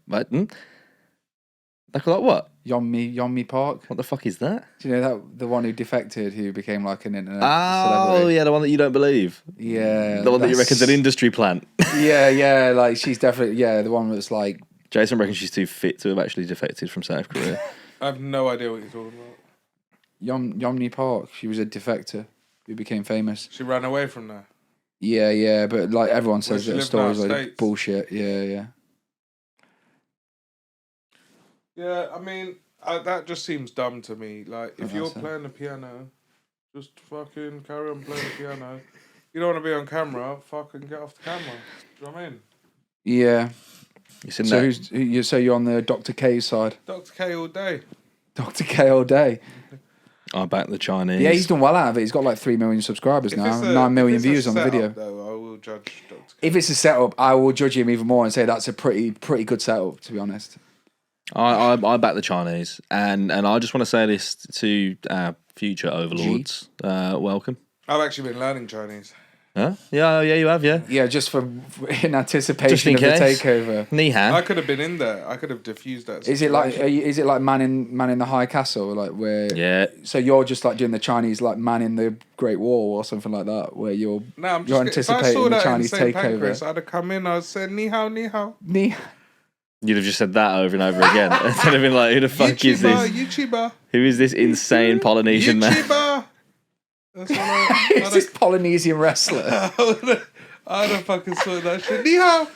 like what? Yeonmi Park. What the fuck is that? Do you know that the one who defected, who became like an internet celebrity? Yeah, the one that you don't believe. Yeah, the one that you reckon's an industry plant. yeah, like she's definitely the one that's like. Jason reckons she's too fit to have actually defected from South Korea. I have no idea what you're talking about. Yeonmi Park. She was a defector who became famous. She ran away from there. Yeah, but like everyone says that the story's like States. bullshit. Yeah. Yeah, I mean, that just seems dumb to me. Like, if you're playing the piano, just fucking carry on playing the piano. You don't want to be on camera, fucking get off the camera. Do you know what I mean? Yeah. You seen So that? so you're on the Dr. K side. Dr. K all day. Dr. K all day. I back the Chinese. Yeah, he's done well out of it. He's got like 3 million subscribers now, 9 million views on the video. Though, I will judge Dr. K. If it's a setup, I will judge him even more and say that's a pretty good setup, to be honest. I back the Chinese, and I just want to say this to our future overlords. Welcome. I've actually been learning Chinese. Huh? Yeah, you have, yeah. Yeah, just in anticipation Just in of the case. takeover. Ni hao. I could have been in there. I could have diffused that. Is it like situation. is it like man in the high castle, like where? Yeah. So you're just like doing the Chinese like man in the Great Wall or something like that, where you're No, I'm you're just. If I anticipating saw the that Chinese in St. takeover. Pancras, I'd have come in. I'd say ni hao, ni hao. You'd have just said that over and over again. Instead of been like, who the fuck is this? YouTuber. Who is this insane Polynesian man? YouTuber. That's what It's this Polynesian wrestler. I'd have fucking sorted that shit. Ni hao.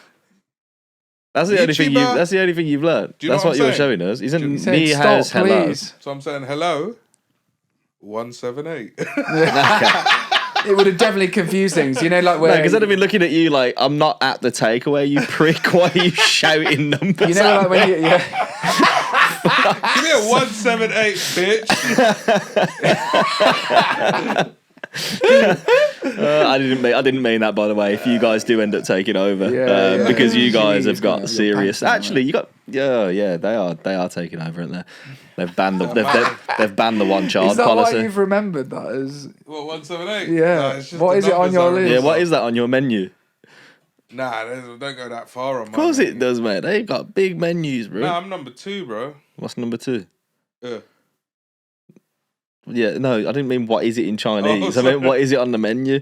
That's the only thing you. YouTuber. That's the only thing you've learned. Do you know That's what what I'm you're saying? showing us. Isn't He said, ni "Stop, hao's hello? please." So I'm saying hello. 178. It would have definitely confused things. You know, like where Because I'd have been looking at you like, I'm not at the takeaway, you prick. Why are you shouting numbers? you know, at like when me? you Give me a 178, bitch. I didn't mean that, by the way. If you guys do end up taking over, Yeah. because you guys He's have gonna got have serious. your pants on, Actually, you got they are taking over, aren't they? They've banned they've banned the one child is that policy. why you've remembered that as? What, 178? Yeah. Nah, it's just What the is it on numbers your I list? Yeah, remember. what is that on your menu? Nah, don't go that far on Of course it does, mate. They've got big menus, bro. Nah, I'm number 2, bro. What's number 2? Uh, Yeah, no, I didn't mean what is it in Chinese. Oh, I meant sorry. what is it on the menu.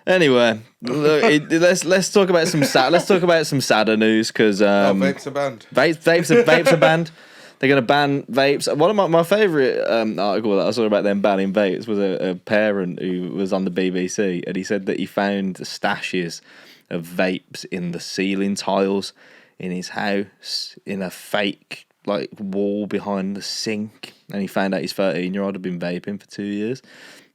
Anyway, look, let's talk about some sadder news because vapes are banned. vapes are banned. They're going to ban vapes. One of my favourite article that I saw about them banning vapes was a parent who was on the BBC, and he said that he found stashes of vapes in the ceiling tiles in his house in a fake like wall behind the sink, and he found out his 13-year-old had been vaping for 2 years.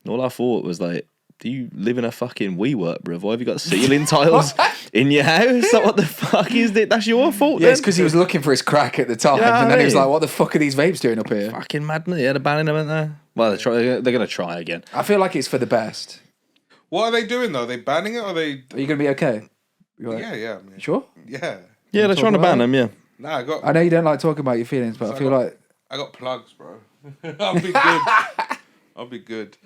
And all I thought was like, do you live in a fucking WeWork, bruv? Why have you got ceiling tiles in your house? Like, what the fuck is it? That's your fault. Yeah, then. it's because he was looking for his crack at the time, Yeah, and then he was I mean- like, "What the fuck are these vapes doing up here?" Fucking madness. Yeah, they're banning them, aren't they? Well, they're going to try again. I feel like it's for the best. What are they doing, though? Are they banning it or are they... Are you gonna be okay? You're like, Yeah, man. Sure. Yeah. Yeah, they're trying to ban them, yeah. Nah, I know you don't like talking about your feelings, but I feel like I got plugs, bro. I'll be good. I'll be good.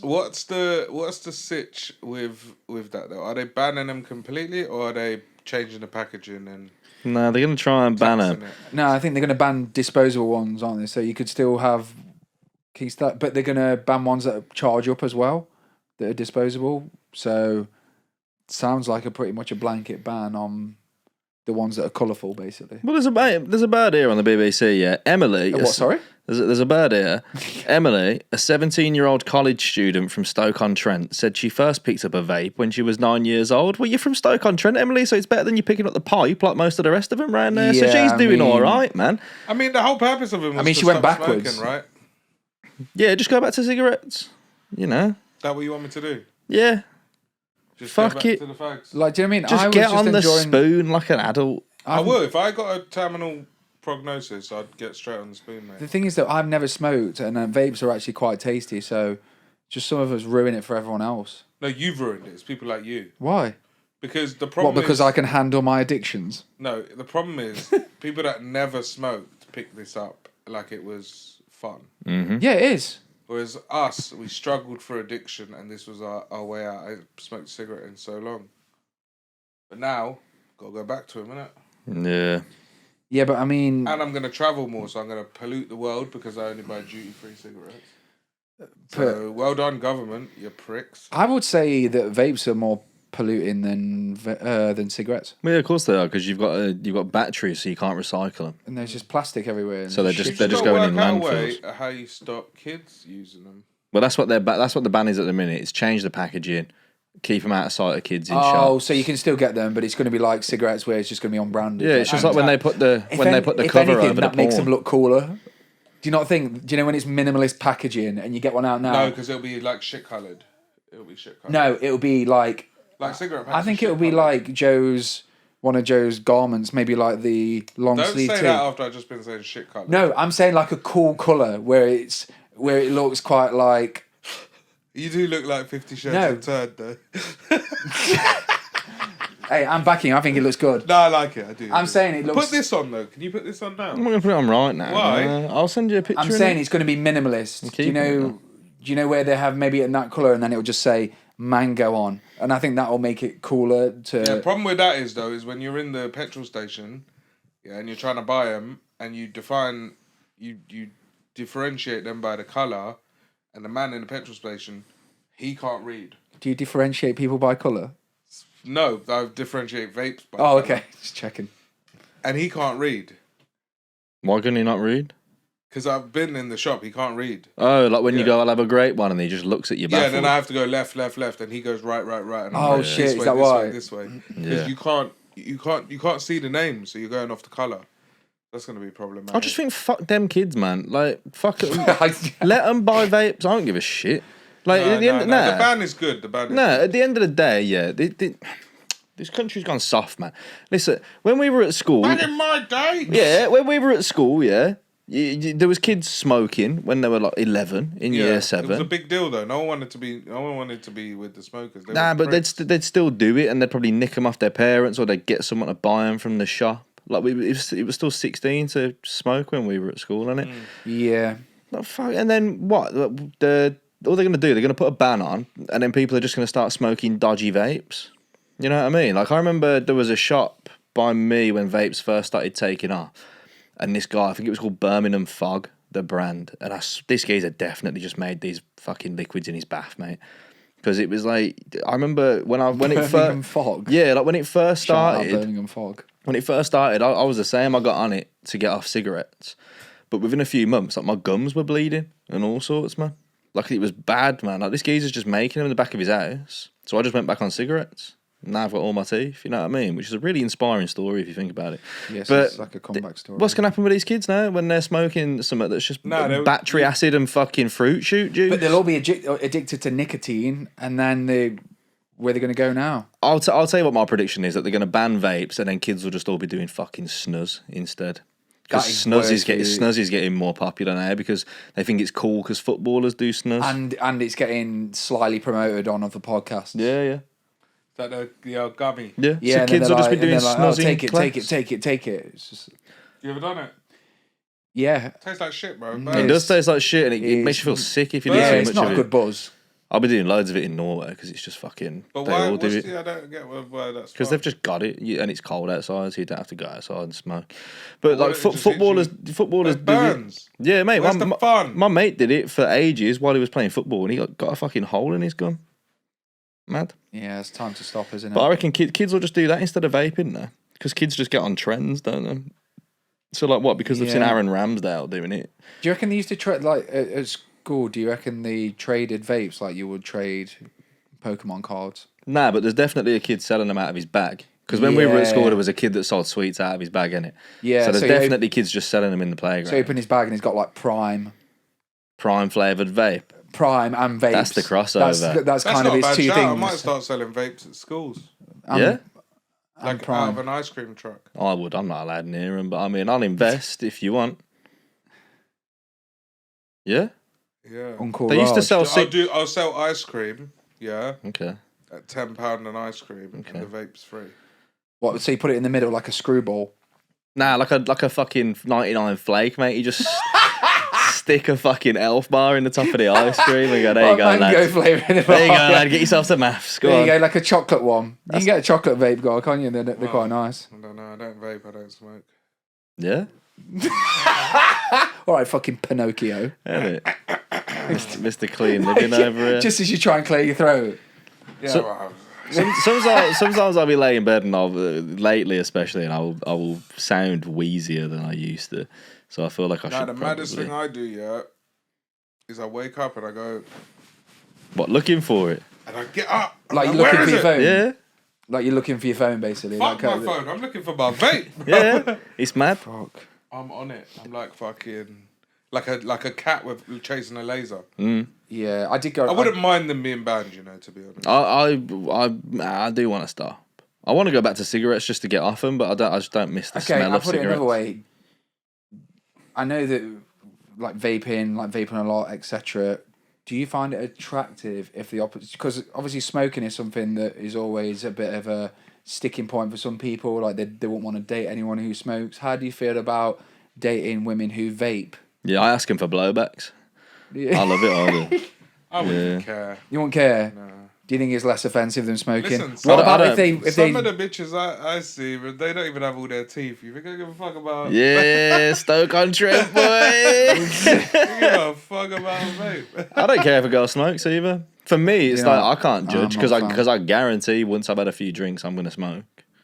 What's the sitch with that though? Are they banning them completely, or are they changing the packaging and No, they're going to try and ban taxing them. it? no, I think they're gonna ban disposable ones, aren't they? So you could still have Keystart, but they're gonna ban ones that charge up as well, that are disposable. So sounds like pretty much a blanket ban on the ones that are colourful, basically. Well, there's a bird here on the BBC, yeah. Emily. What? Sorry. There's a bird here. Emily, a 17-year-old college student from Stoke-on-Trent, said she first picked up a vape when she was 9 years old. Well, you're from Stoke-on-Trent, Emily, so it's better than you picking up the pipe like most of the rest of them around there. So Yeah, she's I doing mean- all right, man. I mean, the whole purpose of him was she to went stop backwards. smoking, right? Yeah, just go back to cigarettes. You know? That what you want me to do? Yeah. Just Fuck go back it. to the fags. Like, do you know what I mean? Just I was get just on the enjoying, spoon like an adult. I will. If I got a terminal prognosis, I'd get straight on the spoon, The mate. thing is that I've never smoked, and vapes are actually quite tasty. So, just some of us ruin it for everyone else. No, you've ruined it. It's people like you. Why? Because the problem What? Because is... I can handle my addictions. No, the problem is people that never smoked pick this up like it was fun. Yeah, it is. Whereas us, we struggled for addiction and this was our way out. I smoked a cigarette in so long. But now, got to go back to him, innit? Yeah. Yeah, but I mean, And I'm going to travel more, so I'm going to pollute the world because I only buy duty-free cigarettes. So, well done, government, you pricks. I would say that vapes are more polluting than cigarettes, Well, yeah, of course they are, because you've got batteries, so you can't recycle them. and there's just plastic everywhere. And So they're shit. just- they're You've going gotta in work out a landfills. way how you stop kids using them. Well, that's what the ban is at the minute. It's change the packaging, keep them out of sight of kids in Oh, shops. so you can still get them, but it's going to be like cigarettes where it's just going to be on branded. Yeah, it's just like when they put the If they put the if cover anything, over the that makes them porn. look cooler. Do you not think? Do you know when it's minimalist packaging and you get one out now? No, because it'll be like shit coloured. It'll be shit coloured. No, it'll be like Like cigarette packs. I think are it'll be shit-coloured. like Joe's one of Joe's garments, maybe like the long Don't sleeve say tee. that after I've just been saying shit colour. No, I'm saying like a cool colour where it looks quite like. You do look like 50 Shades No. of Turd, though. Hey, I'm backing. I think it looks good. No, I like it. I do. I'm saying it looks. Put this on, though. Can you put this on now? I'm not gonna put it on right now. Why? I'll send you a picture. I'm saying it's going to be minimalist. Do you keeping it know? Do you know where they have maybe in that colour and then it'll just say mango on, and I think that will make it cooler to. The problem with that is, though, is when you're in the petrol station, and you're trying to buy them, and you differentiate them by the colour, and the man in the petrol station, he can't read. Do you differentiate people by colour? No, I differentiate vapes by Oh, colour. okay. Just checking. And he can't read. Why couldn't he not read? Because I've been in the shop, he can't read. Oh, like when you Yeah. go, I'll have a great one, and he just looks at you Yeah, baffled. then I have to go left, and he goes right, and I'm Oh, like, shit, this is way, that this why? way, this way. Yeah. Because you can't see the name, so you're going off the colour. That's gonna be problematic. I just think fuck them kids, man. Like fuck it. Let them buy vapes. I don't give a shit. Like at the end, the nah. ban is good. The ban is No, good. at the end of the day, yeah, this country's gone soft, man. Listen, when we were at school, Back in my day. yeah, when we were at school, yeah, there was kids smoking when they were like 11 in year It was a 7. big deal though. No one wanted to be with the smokers. They Nah, were but pricks. they'd still do it, and they'd probably nick them off their parents, or they'd get someone to buy them from the shop. Like it was still 16 to smoke when we were at school, innit? Yeah. Like, fuck, and then what? All they're gonna do? They're gonna put a ban on, and then people are just gonna start smoking dodgy vapes. You know what I mean? Like I remember there was a shop by me when vapes first started taking off, and this guy, I think it was called Birmingham Fog, the brand, and this geezer definitely just made these fucking liquids in his bath, mate. Because it was like I remember when it Birmingham first, Fog. yeah, like when it first Shout out started. Birmingham Fog. When it first started, I was the same. I got on it to get off cigarettes. But within a few months, like my gums were bleeding and all sorts, man. Like it was bad, man. Like this geezer's just making them in the back of his house. So I just went back on cigarettes. Now I've got all my teeth, you know what I mean? Which is a really inspiring story if you think about it. Yes, But it's like a comeback story. what's going to happen with these kids now when they're smoking something that's just No, battery acid and fucking fruit shoot juice? But they'll all be addicted to nicotine, and then where they're going to go now? I'll tell you what my prediction is, that they're going to ban vapes and then kids will just all be doing fucking snus instead. Because That is snus worse, is getting more popular now because they think it's cool because footballers do snus. And it's getting slightly promoted on other podcasts. Yeah. Is that the gummy? Yeah. Yeah, So and kids then will just be they're doing like, oh, snus in take class. it. It's just, You ever done it? yeah. Tastes like shit, bro. It does taste like shit and it makes you feel sick if you do Yeah, too it's much not of a it. good buzz. I'll be doing loads of it in Norway because it's just fucking. But they why? all do it. I don't get why that's. Because they've just got it, and it's cold outside, so you don't have to go outside and smoke. But Well, like it just footballers hits do it. burns. Yeah, mate. Where's the fun? My mate did it for ages while he was playing football, and he got a fucking hole in his gum. Mad. Yeah, it's time to stop, isn't it? But I reckon kids will just do that instead of vaping now, because kids just get on trends, don't they? So like what? Because they've seen Yeah. Aaron Ramsdale doing it. Do you reckon they used to trade, like, at school, do you reckon they traded vapes like you would trade Pokemon cards? Nah, but there's definitely a kid selling them out of his bag. Because when we were at school, Yeah. there was a kid that sold sweets out of his bag, innit? Yeah, So there's so he definitely kids just selling them in the playground. So he opened his bag and he's got, like, Prime Prime-flavoured vape. and vapes. That's the crossover. That's kind not of a his bad two shout. things. I might start selling vapes at schools, Yeah? like Prime. out of an ice cream truck. I would. I'm not allowed near them, but I mean, I'll invest if you want. Yeah? Yeah. Uncle They used to Raj. sell I'll sell ice cream. Yeah, Okay. at £10 an ice cream, Okay. and the vape's free. What, so you put it in the middle like a screwball? Nah, like a fucking 99 flake, mate. You just stick a fucking elf bar in the top of the ice cream and go, there you go, mango lad. flavour in it. There you go, lad. Get yourself some maths. Go There you on. go, like a chocolate one. You can get a chocolate vape guy, can't you? They're quite nice. I don't know. I don't vape. I don't smoke. Yeah? All right, fucking Pinocchio. Isn't it? Mr. Clean living over here. Just as you try and clear your throat. Yeah, So- well, Sometimes I'll be laying in bed and lately especially, and I will sound wheezier than I used to. So I feel like I now should the maddest probably... thing I do, yeah, is I wake up and I go, What, looking for it? and I get up. I'm Like you're where looking for is your it? phone. Yeah? Like you're looking for your phone, basically. Fuck like, my phone. I'm looking for my vape. Yeah? It's mad. Fuck. I'm on it. I'm like fucking like a cat with chasing a laser. Yeah, I did go. I wouldn't mind them being banned, you know, to be honest. I do want to stop. I want to go back to cigarettes just to get off them, but I just don't miss the smell I'll of put it cigarettes. another way. I know that like vaping a lot, etc. Do you find it attractive if the opposite? Because obviously smoking is something that is always a bit of a sticking point for some people. Like they won't want to date anyone who smokes. How do you feel about dating women who vape? Yeah, I ask him for blowbacks. I love it all. I wouldn't care. You won't care. No. Do you think it's less offensive than smoking? Listen, What I about don't- if Some they of the bitches I see, but they don't even have all their teeth. You think I give a fuck about? Yeah, Stoke-on-Trent, boy. You give a fuck about vape? I don't care if a girl smokes either. For me, it's You know, like I can't judge I'm not a because fan. I guarantee once I've had a few drinks, I'm gonna smoke.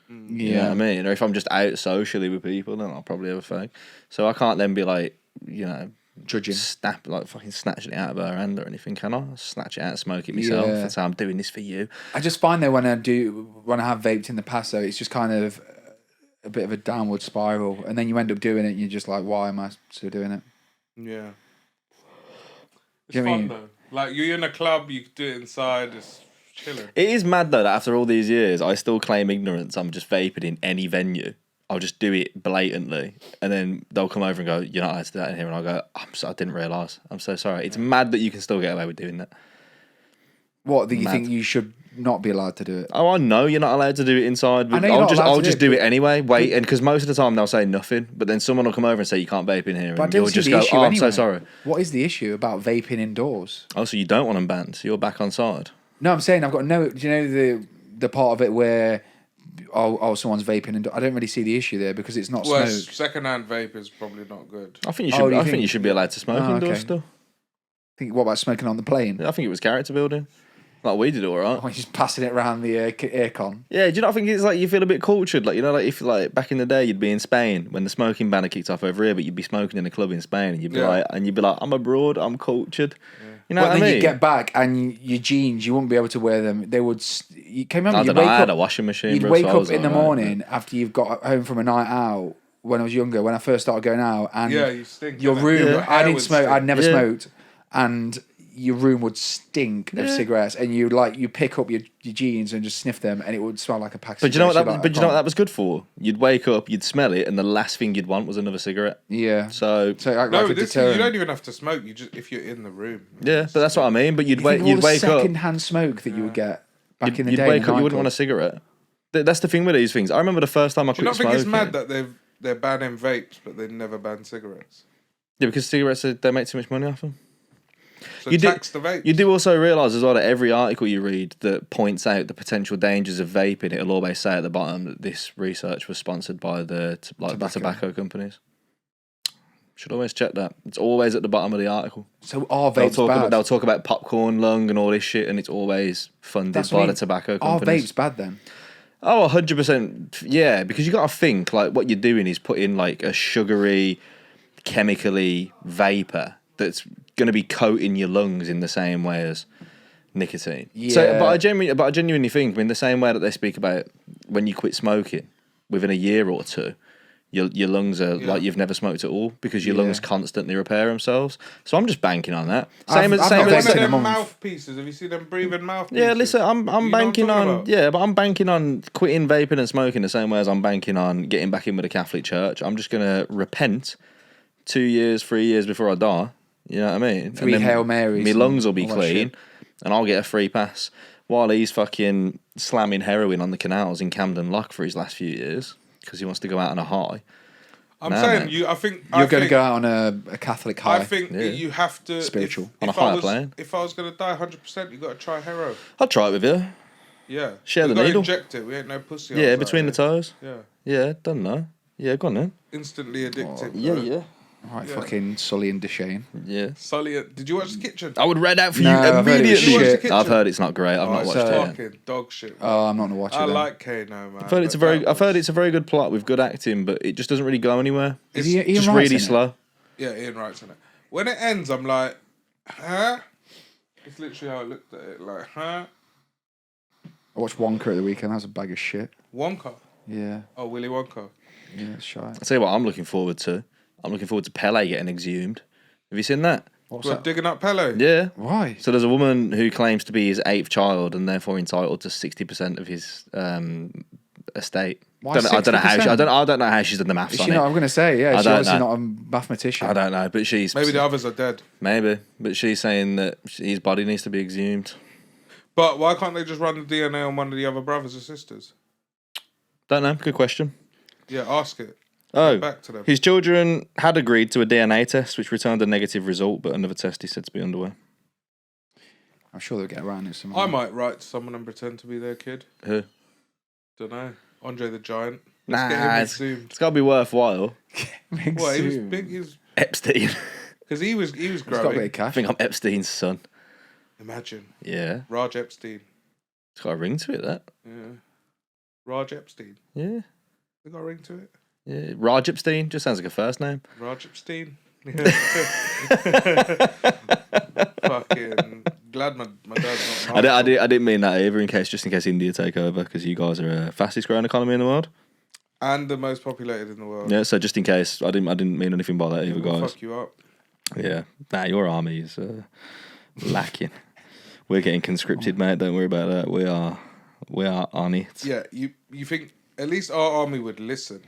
You know what I mean? Or if I'm just out socially with people, then I'll probably have a fag. So I can't then be like, judging. fucking snatching it out of her hand or anything, can I? I'll snatch it out, smoke it myself. Yeah. That's how I'm doing this for you. I just find though when I have vaped in the past though, it's just kind of a bit of a downward spiral, and then you end up doing it, and you're just like, why am I still doing it? Yeah. It's Do you know what I fun mean? though. Like you're in a club, you could do it inside. It's chilling. It is mad though that after all these years, I still claim ignorance. I'm just vaping in any venue. I'll just do it blatantly, and then they'll come over and go, "You're not allowed to do that in here," and I'll go, I didn't realise. I'm so sorry." It's mad that you can still get away with doing that. What do you Mad. think you should not be allowed to do it? Oh, I know you're not allowed to do it inside, but I know you're not allowed I'll to just do do it, it anyway. Wait, and because most of the time they'll say nothing, but then someone will come over and say you can't vape in here, But I and don't you'll see just the go, issue "Oh, I'm anyway. so sorry." What is the issue about vaping indoors? Oh, so you don't want them banned? So you're back on side. No, I'm saying I've got no. Do you know the part of it where someone's vaping and I don't really see the issue there because it's not Well, smoke. second-hand vape is probably not good. I think you Oh, should. do you I think think- you should be allowed to smoke Oh, indoors okay. still. Think what about smoking on the plane? I think it was character building. Like we did all right. Or just passing it around the aircon. Yeah, do you not think it's like you feel a bit cultured? Like, like if like back in the day you'd be in Spain when the smoking ban had kicked off over here, but you'd be smoking in a club in Spain and you'd be like, I'm abroad, I'm cultured. You know But what I then mean? you get back and your jeans, you wouldn't be able to wear them. They would. You can remember. I You'd don't know, wake I had up. a washing machine. You'd bro, wake so I up was in the alright, morning after you've got home from a night out. When I was younger, when I first started going out, and Yeah, you stink. your innit? room. Your I hair didn't would smoke. stink. I'd never Yeah. smoked, and your room would stink of cigarettes. And you pick up your jeans and just sniff them, and it would smell like a pack. But of do you know what cigarettes. that? But do you know what that was good for? You'd wake up, you'd smell it, and the last thing you'd want was another cigarette. Yeah. So So act No, like a this, deterrent. you don't even have to smoke. You just if you're in the room. yeah, but that's what I mean. But you'd You think of all you'd the wake up, second-hand smoke that you would get back in the you'd day. wake in the up, you wouldn't want a nightclub. cigarette. That's the thing with these things. I remember the first time I Do you quit not think smoking. it's mad that they're banning vapes, but they never ban cigarettes? Yeah, because cigarettes they make too much money off them. So You do- tax the vapes. You do also realise as well that every article you read that points out the potential dangers of vaping, it'll always say at the bottom that this research was sponsored by the tobacco companies. Should always check that. It's always at the bottom of the article. So are They'll vapes talk bad? about they'll talk about popcorn lung and all this shit, and it's always funded That's what I by mean. the tobacco Are companies. vapes bad then? Oh, 100%. Yeah, because you got to think like what you're doing is putting like a sugary, chemically vapor that's going to be coating your lungs in the same way as nicotine. So, Yeah. but I genuinely think, in the same way that they speak about when you quit smoking, within a year or two, your lungs are like you've never smoked at all because your lungs constantly repair themselves. So I'm just banking on that. I've Same not as One of vaped in a them month. mouthpieces. Have you seen them breathing mouthpieces? yeah, listen, I'm You know what banking talking on about? but I'm banking on quitting vaping and smoking the same way as I'm banking on getting back in with the Catholic Church. I'm just gonna repent 2 years, 3 years before I die. You know what I mean? Three And then Hail Marys my and lungs will be all that clean, shit. and I'll get a free pass. While he's fucking slamming heroin on the canals in Camden Lock for his last few years because he wants to go out on a high. I'm Nah, saying man. you. I think You're going to think- go out on a Catholic high. I think Yeah. you have to Spiritual. On a If higher plane. If I was gonna die 100%, you got to try hero. I'll try it with you. Yeah. Share we the gotta needle. Inject it. We ain't no pussy. Yeah, holes between the out here. toes. Yeah. Yeah, don't know. Yeah, go on then. Instantly addicted. Yeah, bro. yeah. Right, fucking Sully and Deshane. Yeah. Sully, did you watch The Kitchen? I would read out for No, you I've heard it was immediately. shit. Kitchen? I've heard it's not great. I've not it's watched it yet. fucking dog shit. Oh, I'm not going to watch it I then. like Kano, man. I've heard it's a very. I've heard it's a very good plot with good acting, but it just doesn't really go anywhere. Is It's he, Ian Just Wright's really in it? slow. Yeah, Ian Wright's in it. When it ends, I'm like, huh? It's literally how I looked at it. Like, huh? I watched Wonka at the weekend. That was a bag of shit. Wonka. Yeah. Oh, Willy Wonka. Yeah, it's shy. I'll tell you what I'm looking forward to. I'm looking forward to Pele getting exhumed. Have you seen that? What's We're that? digging up Pele. Yeah. Why? So there's a woman who claims to be his 8th child and therefore entitled to 60% of his estate. Why I don't know how. 60%? I don't know how she's done the maths Is on she it. not? I'm going to say, yeah. She's don't obviously know. not a mathematician. I don't know, but she's Maybe the others are dead. maybe, but she's saying that his body needs to be exhumed. But why can't they just run the DNA on one of the other brothers or sisters? Don't know. Good question. Yeah, ask it. Oh, Get back to them. his children had agreed to a DNA test, which returned a negative result, but another test is said to be underway. I'm sure they'll get around it somehow. I might write to someone and pretend to be their kid. Who? Don't know. Andre the Giant. Nah, Let's get him it's exhumed. got to be worthwhile. What, he was big. He was Epstein. because he was It's got a bit growing. of cash. I think I'm Epstein's son. Imagine Yeah, Raj Epstein. it's got a ring to it. That. Yeah, Raj Epstein. Yeah, They got a ring to it. yeah. Raj Epstein just sounds like a first name. Raj Epstein. Fucking glad my dad's not. I didn't mean that either. Just in case India take over, because you guys are fastest growing economy in the world. And the most populated in the world. Yeah, so just in case, I didn't mean anything by that either, We'll guys. fuck you up. Yeah, nah, your army is lacking. We're getting conscripted, mate. Don't worry about that. We are on it. Yeah, you think at least our army would listen?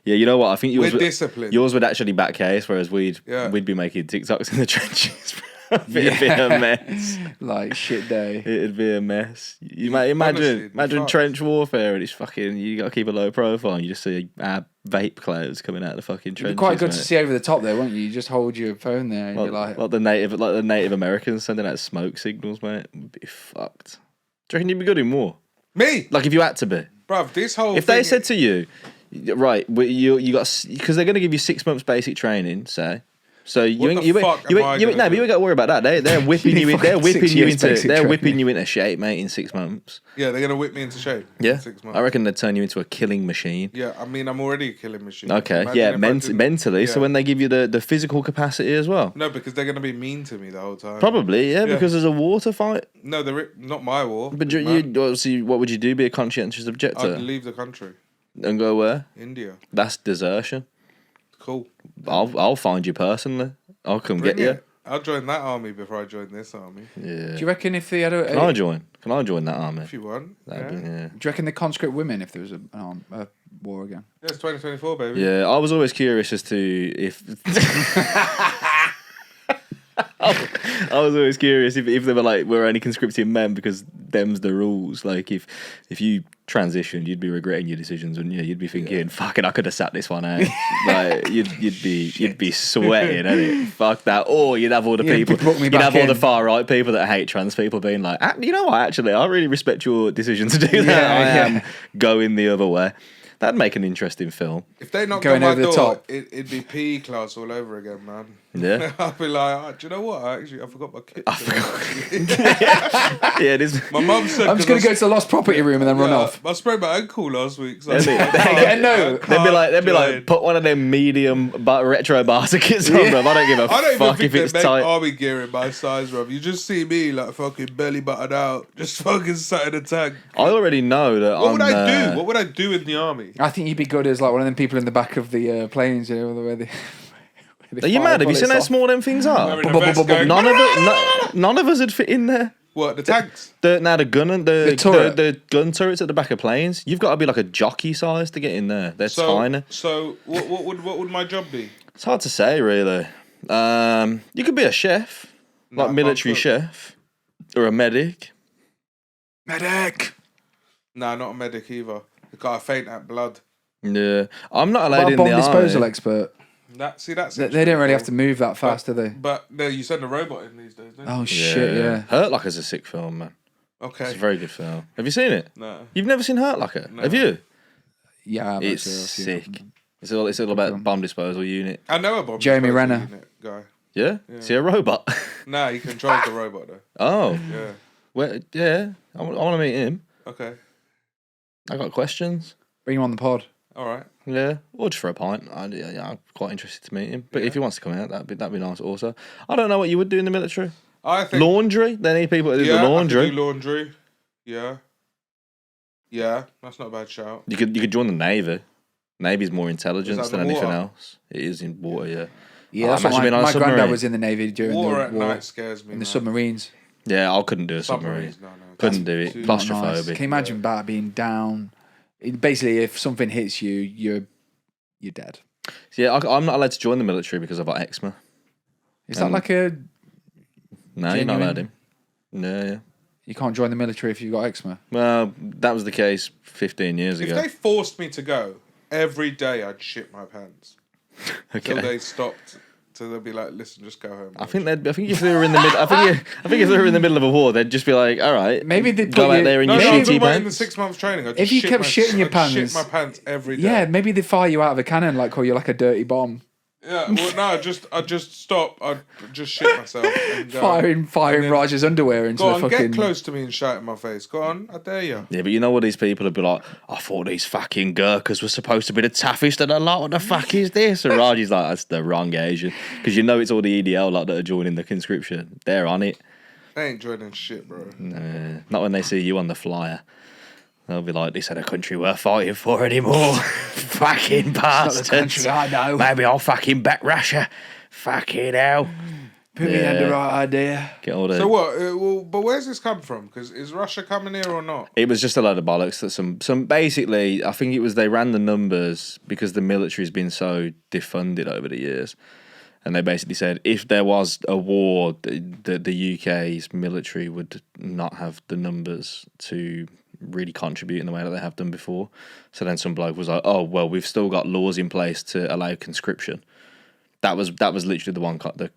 Yeah, you know what? I think We're disciplined. yours would actually back case, whereas we'd be making TikToks in the trenches. It'd be a mess. Like shit day. It'd be a mess. You might imagine fucked. trench warfare, and it's fucking. You got to keep a low profile. And you just see vape clouds coming out of the fucking It'd trenches. be quite good mate. to see over the top there, won't you? You just hold your phone there and you're like, like the Native Americans sending out smoke signals, mate. Would be fucked. Do you reckon you'd be good in war? Me, Like if you had to be. bruv, this whole If they said to you, right, you got because they're going to give you 6 months basic training, say. So you What ain't the you fuck ain't- you am I ain't- you ain't- gonna no, but you do? ain't got to worry about that. They're whipping you in. They're fucking whipping 6 you years into. basic They're whipping training. you into shape, mate. In 6 months. yeah, they're gonna whip me into shape. Yeah, in 6 months. I reckon they'd turn you into a killing machine. Yeah, I mean, I'm already a killing machine. Okay, Imagine yeah, if I didn't- mentally. So yeah. when they give you the physical capacity as well, No, because they're gonna be mean to me the whole time. probably because there's a war to fight. No, they're not my war. But man. you obviously, what would you do? Be a conscientious objector I'd leave the country. and go where? India. That's desertion. Cool. I'll find you personally. I'll come Bring get you. it. I'll join that army before I join this army. Yeah. do you reckon if they had a, Can I join? Can I join that army? If you want. That'd Yeah. be, yeah. do you reckon they conscript women if there was a war again? Yeah, it's 2024, baby. Yeah, I was always curious as to if. I was always curious if they were like we're only conscripting men because them's the rules. Like if you transitioned, you'd be regretting your decisions, wouldn't you? You'd be thinking, "Fucking, I could have sat this one out." Like you'd be sweating, innit? Fuck that. Or you'd have all the Yeah, people. book me You'd back have all the in. far right people that hate trans people being like, "You know what? Actually, I really respect your decision to do that. Yeah, I am going the other way." That'd make an interesting film. If they knocked Going on my over the door, top. it'd be PE class all over again, man. Yeah. I'd be like, do you know what? I forgot my kit. Yeah, it is. My mum said. I'm just going to go to the lost property room and then run off. I sprained my ankle last week. So Yeah, no. They'd be like, put one of them medium retro barter kits on, bruv. I don't give a I don't even fuck think if it's they make tight. army gear in my size, bro. You just see me like fucking belly button out, just fucking sat in a tank. I already know that What would I'm, I do? What would I do in the army? I think you'd be good as like one of them people in the back of the planes, you know, where they. Are you mad? Have you seen how small them things are? Wearing a vest going, None of us would fit in there. What, the tanks? The gun and the turret. the gun turrets at the back of planes. You've got to be like a jockey size to get in there. They're tiny. So what would my job be? It's hard to say, really. You could be a chef, No, like I military can't cook. chef, or a medic. Medic! Nah, not a medic either. The guy faint at blood. Yeah, I'm not allowed What a in bomb the disposal army. expert. That's They don't really have to move that fast, do they? But no, you send a robot in these days, don't you? Oh, shit, yeah. Hurt Locker's a sick film, man. Okay. It's a very good film. Have you seen it? No. You've never seen Hurt Locker? Have you? Yeah, I've It's actually, I've seen it. sick. It's all about bomb disposal unit. I know a bomb Jeremy disposal Renner. unit guy. Yeah? Is he a robot? Nah, he controls the robot though. Oh. Yeah. Well, yeah. I want to meet him. Okay. I got questions. Bring him on the pod. All right. Yeah. Or just for a pint. I'm quite interested to meet him. But if he wants to come out, that'd be nice also. I don't know what you would do in the military. I think Laundry? They need people to do yeah, the laundry. I could do laundry. Yeah. Yeah, that's not a bad shout. You could join the Navy. Navy's more intelligence Is that than the anything water? else. It is in water, yeah. Yeah, Oh, that's what imagine being on a my granddad submarine. was in the Navy during Water the at war. night scares me. In the man. submarines. Yeah, I couldn't do a submarine. Submarines, no. Couldn't do it. too- Not Claustrophobic. nice. Can you imagine that being down Basically, if something hits you, you're dead. So yeah, I'm not allowed to join the military because I've got eczema. Is that like a... No, you're not allowed in. No, yeah. You can't join the military if you've got eczema? Well, that was the case 15 years ago. If they forced me to go, every day I'd shit my pants. Okay. Till they stopped. So they'd be like, "Listen, just go home." I think if they were in the middle, I think if they were in the middle of a war, they'd just be like, "All right, Maybe they'd go put out you- there in No, your no, I'm shitty talking about in the pants." 6 months training. I'd just If you kept shitting your I'd shit pants- my pants every day. Yeah, maybe they fire you out of a cannon, like call you like a dirty bomb. Yeah. Well, no, I'd just stop. I'd just shit myself and go. Firing then- Raj's underwear into Go the on, fucking... get close to me and shout in my face. Go on, I dare you. Yeah, but you know what these people would be like? I thought these fucking Gurkhas were supposed to be the toughest of the lot. What the fuck is this? And Raji's like, that's the wrong Asian. Because you know it's all the EDL lot that are joining the conscription. They're on it. They ain't joining shit, bro. Not when they see you on the flyer. They'll be like, this ain't a country worth fighting for anymore. Fucking bastards. country I know. Maybe I'll fucking back Russia. Fucking hell. Put me in the right idea. Get all the... So what? Well, but where's this come from? Because is Russia coming here or not? It was just a load of bollocks that some basically, I think it was they ran the numbers because the military's been so defunded over the years. And they basically said if there was a war, the UK's military would not have the numbers to really contribute in the way that they have done before. So then some bloke was like, "Oh well, we've still got laws in place to allow conscription." That was literally the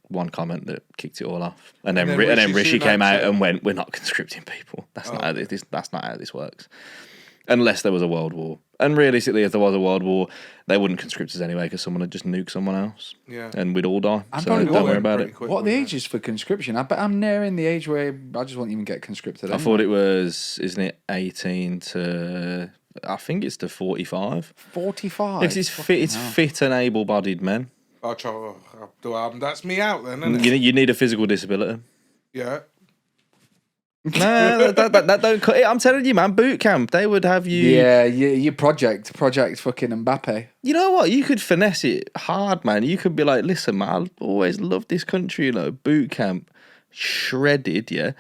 one comment that kicked it all off. And then Rishi came out and went, "We're not conscripting people. That's not how this works." Unless there was a world war. And realistically, if there was a world war, they wouldn't conscript us anyway because someone would just nuke someone else. Yeah. And we'd all die. So probably don't worry about it. What are the ages for conscription? I bet I'm nearing the age where I just won't even get conscripted. I thought it was, isn't it 18 to, I think it's to 45. 45. Because it's fit and able-bodied men. That's me out then, isn't it? You need a physical disability. Yeah. No, that don't cut it. I'm telling you, man, boot camp, they would have you. Yeah, you project fucking Mbappe. You know what? You could finesse it hard, man. You could be like, listen, man, I always loved this country, you know, boot camp, shredded, yeah,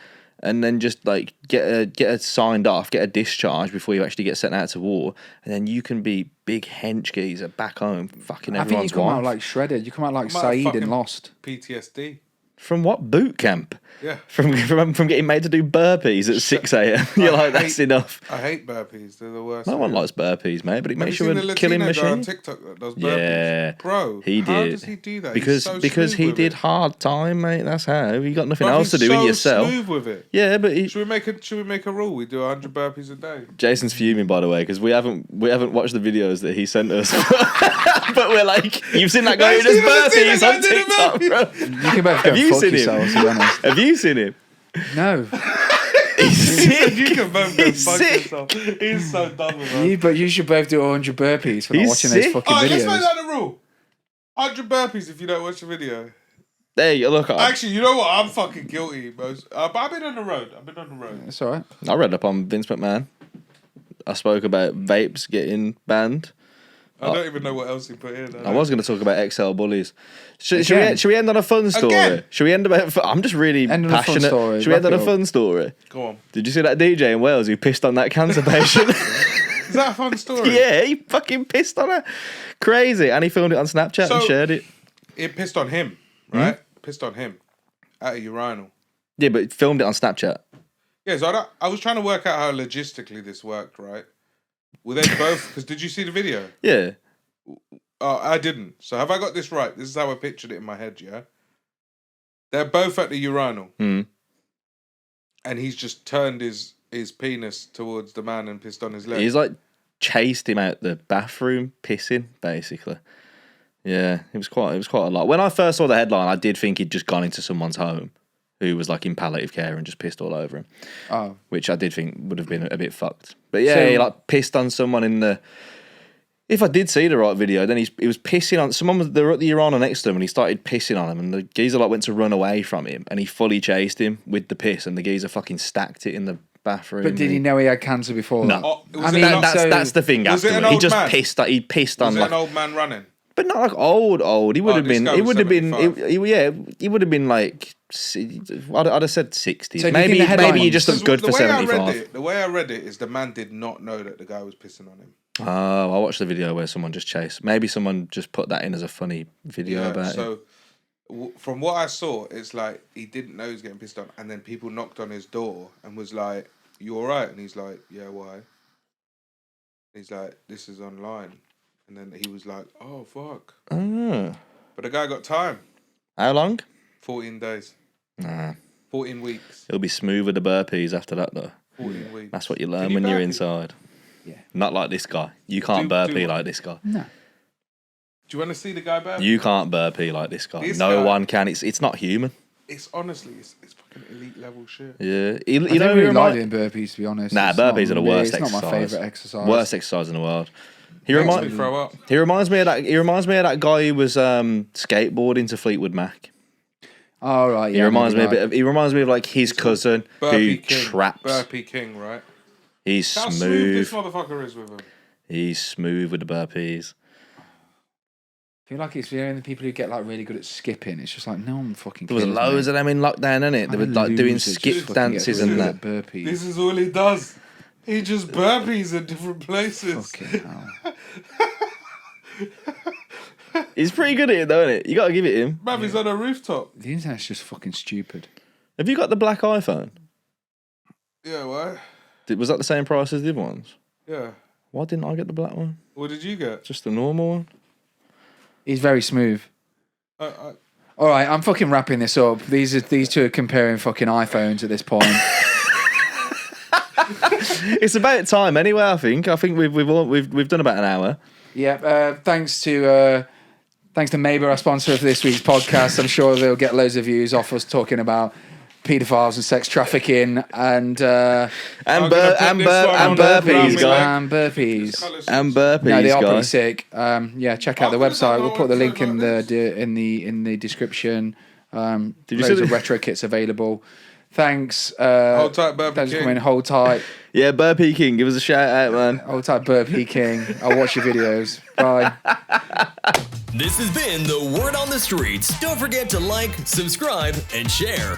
and then just like get a signed off, get a discharge before you actually get sent out to war, and then you can be big hench geezer back home, fucking I think everyone's you come wife. out like shredded. You come out like Come out Saeed fucking in Lost. PTSD. From what boot camp? Yeah. From getting made to do burpees at 6 a.m. You're like, that's enough. I hate burpees. They're the worst. No one likes burpees, mate, but it makes you Have a seen the killing Latino guy on machine. TikTok that does burpees? Yeah, Bro, he how did. does he do that? Because He's so because smooth he with did it. hard time, mate. That's how he got nothing Bro, else to he's do in so yourself. smooth with it. Yeah, but Should we make a rule? We do 100 burpees a day. Jason's fuming, by the way, because we haven't watched the videos that he sent us. But we're like, you've seen that guy who does burpees on TikTok, bro. You can both go Have you fuck seen him? yourselves, to be honest. Have you seen him? No. He's sick. You can both go He's fuck sick. yourself. He's so dumb, man. But you should both do 100 burpees for not He's watching sick. those fucking Alright, let's make videos. that a rule. 100 burpees if you don't watch the video. There you go. Look, Actually, you know what? I'm fucking guilty, but I've been on the road. It's alright. I read up on Vince McMahon. I spoke about vapes getting banned. I don't even know what else he put in. I was going to talk about XL bullies. Should Again? we end on a fun story? Again? Should we end about? I'm just really End on a fun passionate. story. Should we end on Wrap a it fun story? Go on. Did you see that DJ in Wales who pissed on that cancer patient? Is that a fun story? Yeah, he fucking pissed on her. Crazy. And he filmed it on Snapchat and So- shared it. It pissed on him, right? Pissed on him at a urinal. Yeah, but he filmed it on Snapchat. Yeah, so I was trying to work out how logistically this worked, right? Were they both? Because did you see the video? Yeah. Oh, I didn't. So have I got this right? This is how I pictured it in my head, yeah? They're both at the urinal. Mm. And he's just turned his penis towards the man and pissed on his leg. He's like chased him out the bathroom, pissing, basically. Yeah, it was quite a lot. When I first saw the headline, I did think he'd just gone into someone's home who was like in palliative care and just pissed all over him. Oh. Which I did think would have been a bit fucked. But yeah, So- he like pissed on someone in the... If I did see the right video, then he was pissing on... Someone they were at the urinal next to him and he started pissing on him and the geezer like went to run away from him and he fully chased him with the piss and the geezer fucking stacked it in the bathroom. But did he know he had cancer before No. that? Oh, was I it mean, an old- That's the thing Was it afterward. an He old just man? pissed. He pissed Was on it like... an old man running? but not like old. He would have this been. guy He was would have been. 75. He would have been like. I'd have said 60s. So do you Maybe think the headlines- he just looked good for 75. The way I read it is the man did not know that the guy was pissing on him. Oh, I watched the video where someone just chased. Maybe someone just put that in as a funny video about it. From what I saw, it's like he didn't know he was getting pissed on, and then people knocked on his door and was like, "You all right?" And he's like, "Yeah, why?" He's like, "This is online," and then he was like, "Oh fuck!" Oh. But the guy got time. How long? 14 days. Nah. 14 weeks. It'll be smooth with the burpees after that, though. 14 weeks. That's what you learn Can you when you're burpee? inside. Yeah. Not like this guy. You can't burpee like this guy. No. Do you want to see the guy burpee? You can't burpee like this guy. This No guy- one can. It's not human. It's honestly, it's fucking elite level shit. Yeah. I don't really like doing burpees, to be honest. Nah, It's not burpees are the worst It's not my exercise. favourite exercise. Worst exercise in the world. He Makes me reminds throw up. He reminds me of that guy who was skateboarding to Fleetwood Mac. Oh, right, yeah. He reminds me maybe a bit of. He reminds me of like his cousin Burpee who King. traps. Burpee King, right? He's How smooth smooth. this motherfucker is with him. He's smooth with the burpees. I feel like it's the only people who get like really good at skipping. It's just like no one fucking. There was loads of them in lockdown, innit? They were like doing skip dances and that. Burpees. This is all he does. He just burpees at different places. Fucking hell. He's pretty good at it, though, isn't it? You got to give it him. Bruv, he's on a rooftop. The internet's just fucking stupid. Have you got the black iPhone? Yeah, why? Was that the same price as the other ones? Yeah. Why didn't I get the black one? What did you get? Just the normal one. He's very smooth. I, All right, I'm fucking wrapping this up. These two are comparing fucking iPhones at this point. It's about time anyway. I think we've done about an hour. Yeah. Thanks to Mayber, our sponsor of this week's podcast. I'm sure they'll get loads of views off us talking about paedophiles and sex trafficking and burpees, guy. and burpees. And burpees, No, they are guy. pretty sick. Yeah, check out the website. We'll put the link in the description. Did you Loads see of the- retro kits available. Thanks. Hold tight, Burpee Thanks for King. coming. Hold tight. Yeah, Burpee King, give us a shout out, man. Hold tight, Burpee King. I'll watch your videos. Bye. This has been the Word on the Streets. Don't forget to like, subscribe, and share.